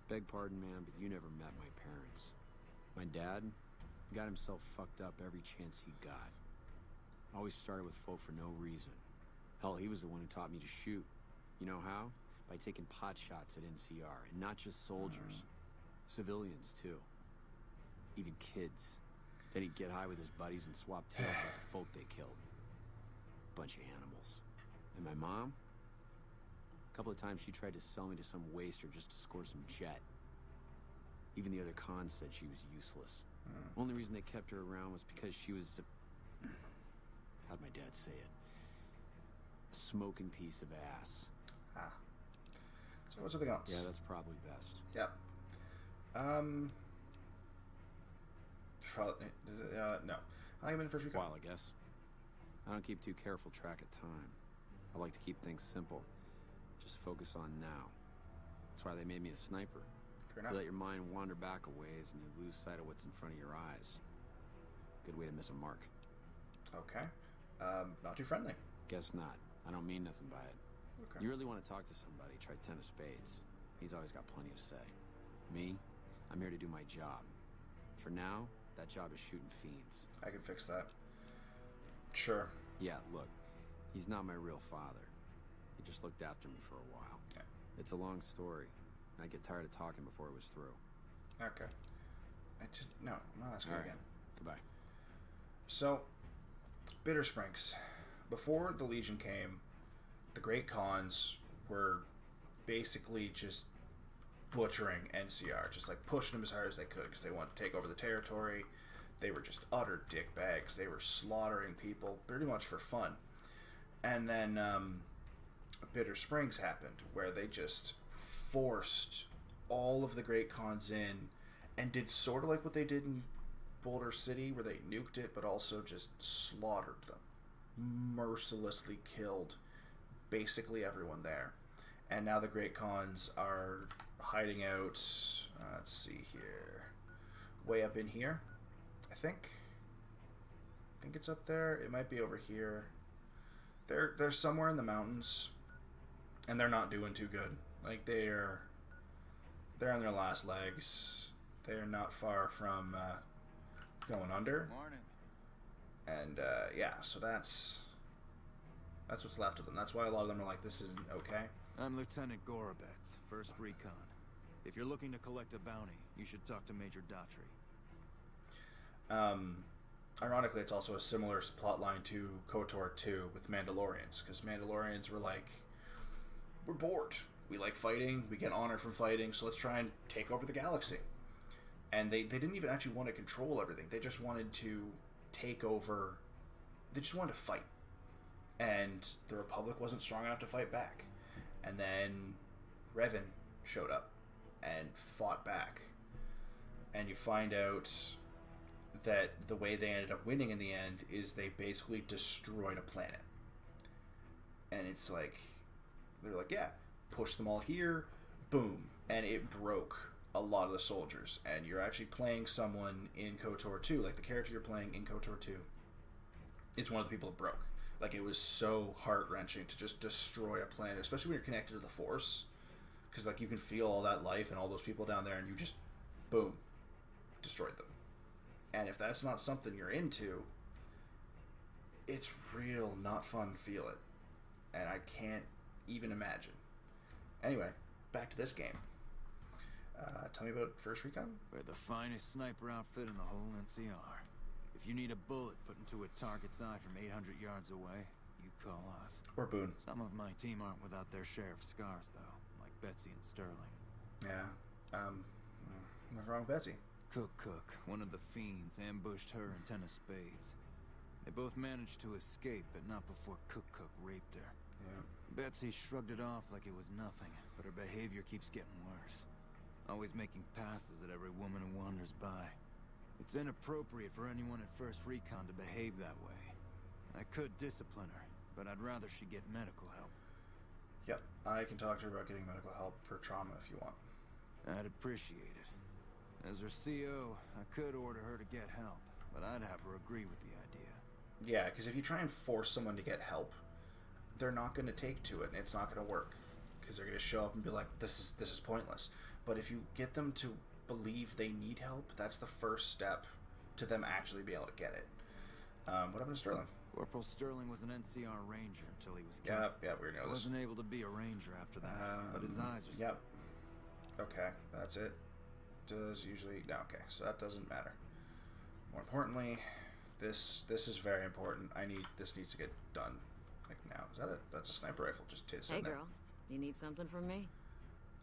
Beg pardon, man, but you never met my parents. My dad got himself fucked up every chance he got. Always started with folk for no reason. Hell, he was the one who taught me to shoot. You know how? By taking pot shots at NCR, and not just soldiers. Civilians, too. Even kids. Then he'd get high with his buddies and swap tales about the folk they killed. Bunch of animals. And my mom? A couple of times she tried to sell me to some waster just to score some jet. Even the other cons said she was useless. Only reason they kept her around was because she was a... How'd my dad say it? A smoking piece of ass. Ah. So what's something else? Yeah, that's probably best. Yep. No. How long have you been first week? While, I guess. I don't keep too careful track of time. I like to keep things simple. Just focus on now. That's why they made me a sniper. Fair You enough. let your mind wander back a ways and you lose sight of what's in front of your eyes. Good way to miss a mark. Okay. Not too friendly. Guess not. I don't mean nothing by it. Okay. You really want to talk to somebody, try 10 of spades. He's always got plenty to say. Me, I'm here to do my job. For now, that job is shooting fiends. I can fix that. Sure. Yeah, look, he's not my real father. He just looked after me for a while. Yeah. It's a long story. I'd get tired of talking before it was through. Okay. No, I'm not asking All you right. again. Goodbye. So, Bitter Springs. Before the Legion came, the Great Khans were basically just butchering NCR, just like pushing them as hard as they could because they wanted to take over the territory. They were just utter dickbags. They were slaughtering people pretty much for fun. And then Bitter Springs happened, where they just forced all of the Great Khans in and did sort of like what they did in Boulder City, where they nuked it, but also just slaughtered them. Mercilessly killed basically everyone there. And now the Great Khans are hiding out, let's see here, way up in here, I think it's up there. It might be over here. They're somewhere in the mountains, and they're not doing too good. Like, they're on their last legs. They're not far from going under. Morning. And yeah, so that's what's left of them. That's why a lot of them are like, this isn't okay. I'm Lieutenant Gorobets, 1st Recon. If you're looking to collect a bounty, you should talk to Major Daughtry. Ironically, it's also a similar plotline to KOTOR 2 with Mandalorians, because Mandalorians were like, we're bored. We like fighting. We get honor from fighting, so let's try and take over the galaxy. And they didn't even actually want to control everything. They just wanted to take over. They just wanted to fight. And the Republic wasn't strong enough to fight back. And then Revan showed up and fought back. And you find out that the way they ended up winning in the end is they basically destroyed a planet. And it's like, they're like, yeah, push them all here, boom. And it broke a lot of the soldiers. And you're actually playing someone in KOTOR 2, like the character you're playing in KOTOR 2, it's one of the people that broke. Like, it was so heart-wrenching to just destroy a planet, especially when you're connected to the Force. Because, like, you can feel all that life and all those people down there, and you just, boom, destroyed them. And if that's not something you're into, it's real not fun to feel it. And I can't even imagine. Anyway, back to this game. Tell me about First Recon? We're the finest sniper outfit in the whole NCR. If you need a bullet put into a target's eye from 800 yards away, you call us. Or Boone. Some of my team aren't without their share of scars, though, like Betsy and Sterling. Yeah. Nothing wrong with Betsy. Cook, one of the fiends, ambushed her and 10 of spades. They both managed to escape, but not before Cook raped her. Yeah. Betsy shrugged it off like it was nothing, but her behavior keeps getting worse. Always making passes at every woman who wanders by. It's inappropriate for anyone at First Recon to behave that way. I could discipline her, but I'd rather she get medical help. Yep, I can talk to her about getting medical help for trauma if you want. I'd appreciate it. As her CO, I could order her to get help, but I'd have her agree with the idea. Yeah, because if you try and force someone to get help, they're not going to take to it, and it's not going to work. Because they're going to show up and be like, this is pointless. But if you get them to believe they need help, that's the first step to them actually be able to get it. What happened to Sterling? Corporal Sterling was an NCR ranger until he was killed. Yeah, we know this. Wasn't able to be a ranger after that, but his eyes are... Yep. Okay, that's it. Does usually... No, okay, so that doesn't matter. More importantly, this is very important. This needs to get done. Like now. Is that it? That's a sniper rifle. Just Hey, girl. You need something from me?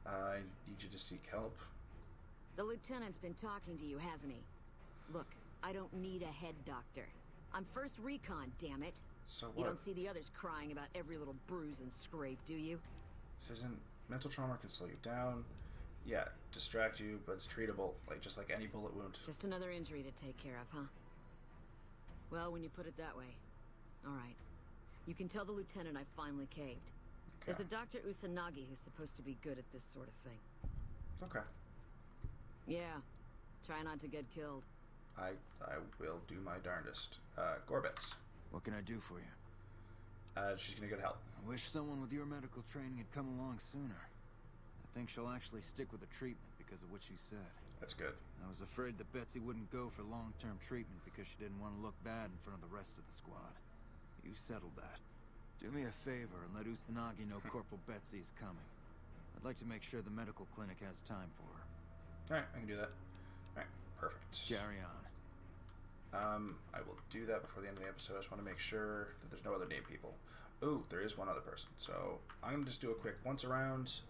I need you to seek help. The lieutenant's been talking to you, hasn't he? Look, I don't need a head doctor. I'm First Recon, damn it. So what? You don't see the others crying about every little bruise and scrape, do you? This isn't... Mental trauma can slow you down. Yeah, distract you, but it's treatable, just like any bullet wound. Just another injury to take care of, huh? Well, when you put it that way. All right. You can tell the lieutenant I finally caved. Okay. There's a Dr. Usanagi who's supposed to be good at this sort of thing. Okay. Yeah. Try not to get killed. I will do my darndest. Gorbets. What can I do for you? She's gonna get help. I wish someone with your medical training had come along sooner. I think she'll actually stick with the treatment because of what you said. That's good. I was afraid that Betsy wouldn't go for long-term treatment because she didn't want to look bad in front of the rest of the squad. You settled that. Do me a favor and let Usanagi know Corporal Betsy is coming. I'd like to make sure the medical clinic has time for her. Alright, I can do that. Alright, perfect. Carry on. I will do that before the end of the episode. I just want to make sure that there's no other named people. Ooh, there is one other person. So I'm going to just do a quick once around,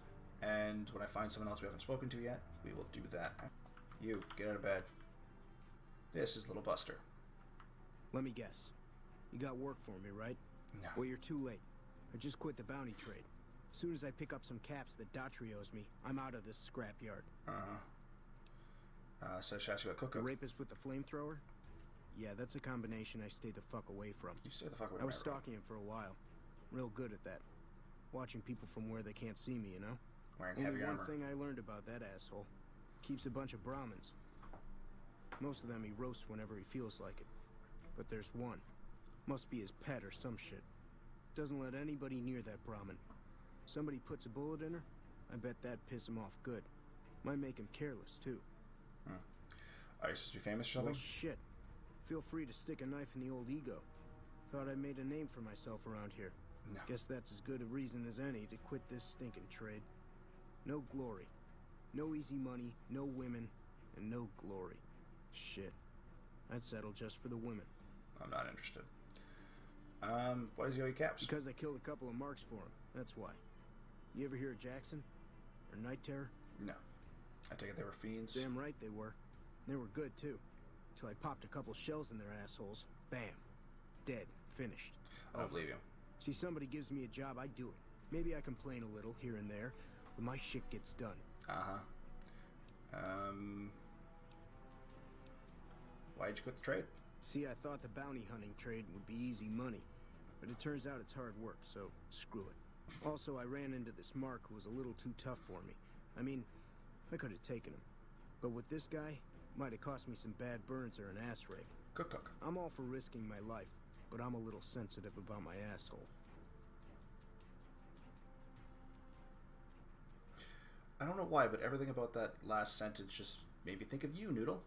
and when I find someone else we haven't spoken to yet, we will do that. You, get out of bed. This is Little Buster. Let me guess. You got work for me, right? No. Well, you're too late. I just quit the bounty trade. As soon as I pick up some caps that Daughtry owes me, I'm out of this scrapyard. So I should ask you about Cook. The rapist with the flamethrower? Yeah, that's a combination I stay the fuck away from. You stay the fuck away. I was stalking him for a while. Real good at that. Watching people from where they can't see me, you know? Wearing Only heavy one armor. thing I learned about that asshole. Keeps a bunch of Brahmins. Most of them he roasts whenever he feels like it. But there's one. Must be his pet or some shit. Doesn't let anybody near that Brahmin. Somebody puts a bullet in her, I bet that'd piss him off good. Might make him careless, too. Are you supposed to be famous or something? Well, shit. Feel free to stick a knife in the old ego. Thought I made a name for myself around here. No. Guess that's as good a reason as any to quit this stinking trade. No glory. No easy money, no women, and no glory. Shit. I'd settle just for the women. I'm not interested. Why does he owe you caps? Because I killed a couple of marks for him, that's why. You ever hear of Jackson? Or Night Terror? No. I take it they were fiends? Damn right they were. They were good, too. Till I popped a couple shells in their assholes. Bam. Dead. Finished. I don't believe you. See, somebody gives me a job, I do it. Maybe I complain a little here and there, but my shit gets done. Why'd you quit the trade? See, I thought the bounty hunting trade would be easy money, but it turns out it's hard work, so screw it. Also, I ran into this Mark who was a little too tough for me. I mean, I could have taken him. But with this guy, might have cost me some bad burns or an ass rape. Cook. I'm all for risking my life, but I'm a little sensitive about my asshole. I don't know why, but everything about that last sentence just made me think of you, Noodle.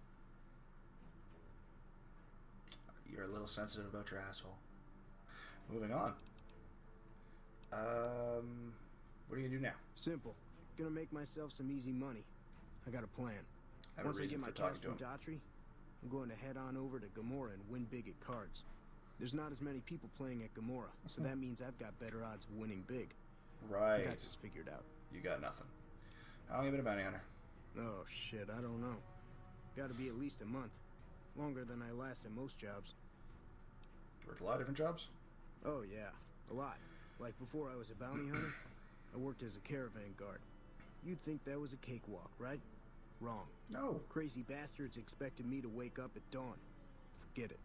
You're a little sensitive about your asshole. Moving on. What are you gonna do now? Simple. Gonna make myself some easy money. I got a plan. Once I get my cash from Daughtry, I'm going to head on over to Gamora and win big at cards. There's not as many people playing at Gamora, so that means I've got better odds of winning big. Right. I got this figured out. You got nothing. How long have you been a bounty hunter? Oh, shit, I don't know. Gotta be at least a month. Longer than I last at most jobs. You worked a lot of different jobs? Oh, yeah. A lot. Like before I was a bounty hunter, I worked as a caravan guard. You'd think that was a cakewalk, right? Wrong. No. Crazy bastards expected me to wake up at dawn. Forget it.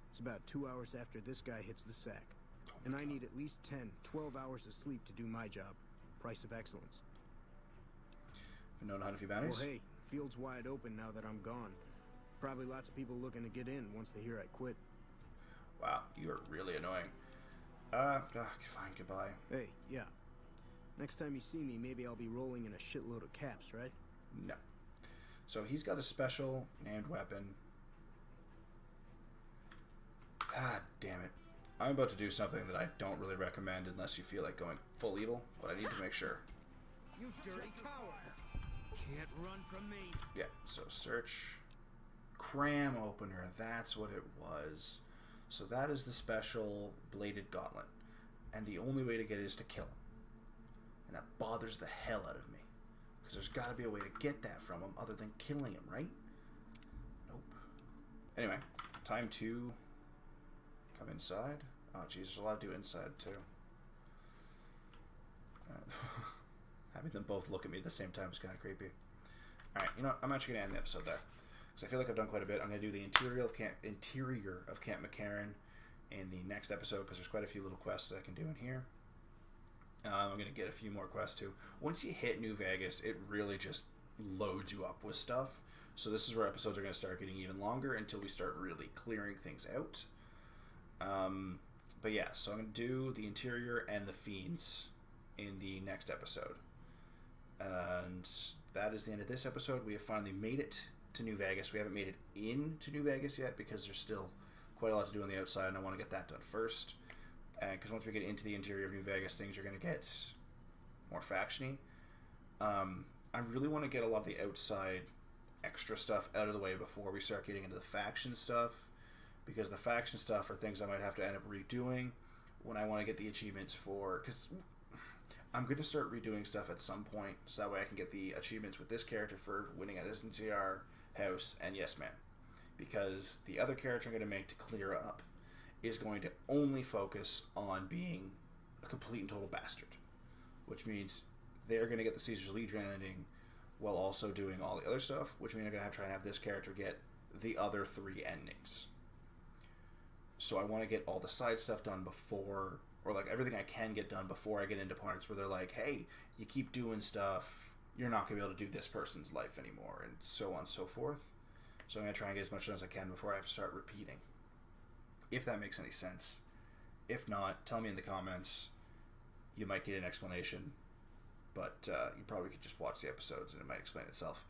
It's about 2 hours after this guy hits the sack. And I need at least 10, 12 hours of sleep to do my job. Price of excellence. Been known to hunt a few bounties? Well, hey, the field's wide open now that I'm gone. Probably lots of people looking to get in once they hear I quit. Wow, you are really annoying. Fine, goodbye. Hey, yeah. Next time you see me, maybe I'll be rolling in a shitload of caps, right? No. So he's got a special named weapon. God damn it. I'm about to do something that I don't really recommend unless you feel like going full evil, but I need to make sure. You dirty coward! Can't run from me. Yeah, so search cram opener, that's what it was. So that is the special bladed gauntlet. And the only way to get it is to kill him. And that bothers the hell out of me. Because there's got to be a way to get that from him other than killing him, right? Nope. Anyway, time to come inside. Oh, jeez, there's a lot to do inside, too. Having them both look at me at the same time is kind of creepy. Alright, you know what? I'm actually going to end the episode there. Because I feel like I've done quite a bit. I'm going to do the interior of Camp McCarran in the next episode, because there's quite a few little quests I can do in here. I'm going to get a few more quests too. Once you hit New Vegas, it really just loads you up with stuff, So this is where episodes are going to start getting even longer until we start really clearing things out. But yeah, so I'm going to do the interior and the fiends in the next episode. And that is the end of this episode. We have finally made it to New Vegas. We haven't made it into New Vegas yet because there's still quite a lot to do on the outside, and I want to get that done first. Because once we get into the interior of New Vegas, things are going to get more faction-y. I really want to get a lot of the outside extra stuff out of the way before we start getting into the faction stuff, because the faction stuff are things I might have to end up redoing when I want to get the achievements for, because I'm going to start redoing stuff at some point, so that way I can get the achievements with this character for winning at his NCR house and Yes Man, because the other character I'm going to make to clear up is going to only focus on being a complete and total bastard, which means they're going to get the Caesar's Legion ending while also doing all the other stuff, which means I'm going to try and have this character get the other 3 endings. So I want to get all the side stuff done before, or like everything I can get done before I get into parts where they're like, hey, you keep doing stuff, you're not going to be able to do this person's life anymore, and so on and so forth. So I'm going to try and get as much done as I can before I have to start repeating. If that makes any sense. If not, tell me in the comments. You might get an explanation, but you probably could just watch the episodes and it might explain itself.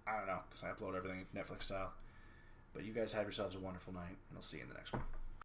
I don't know, because I upload everything Netflix style. But you guys have yourselves a wonderful night, and I'll see you in the next one.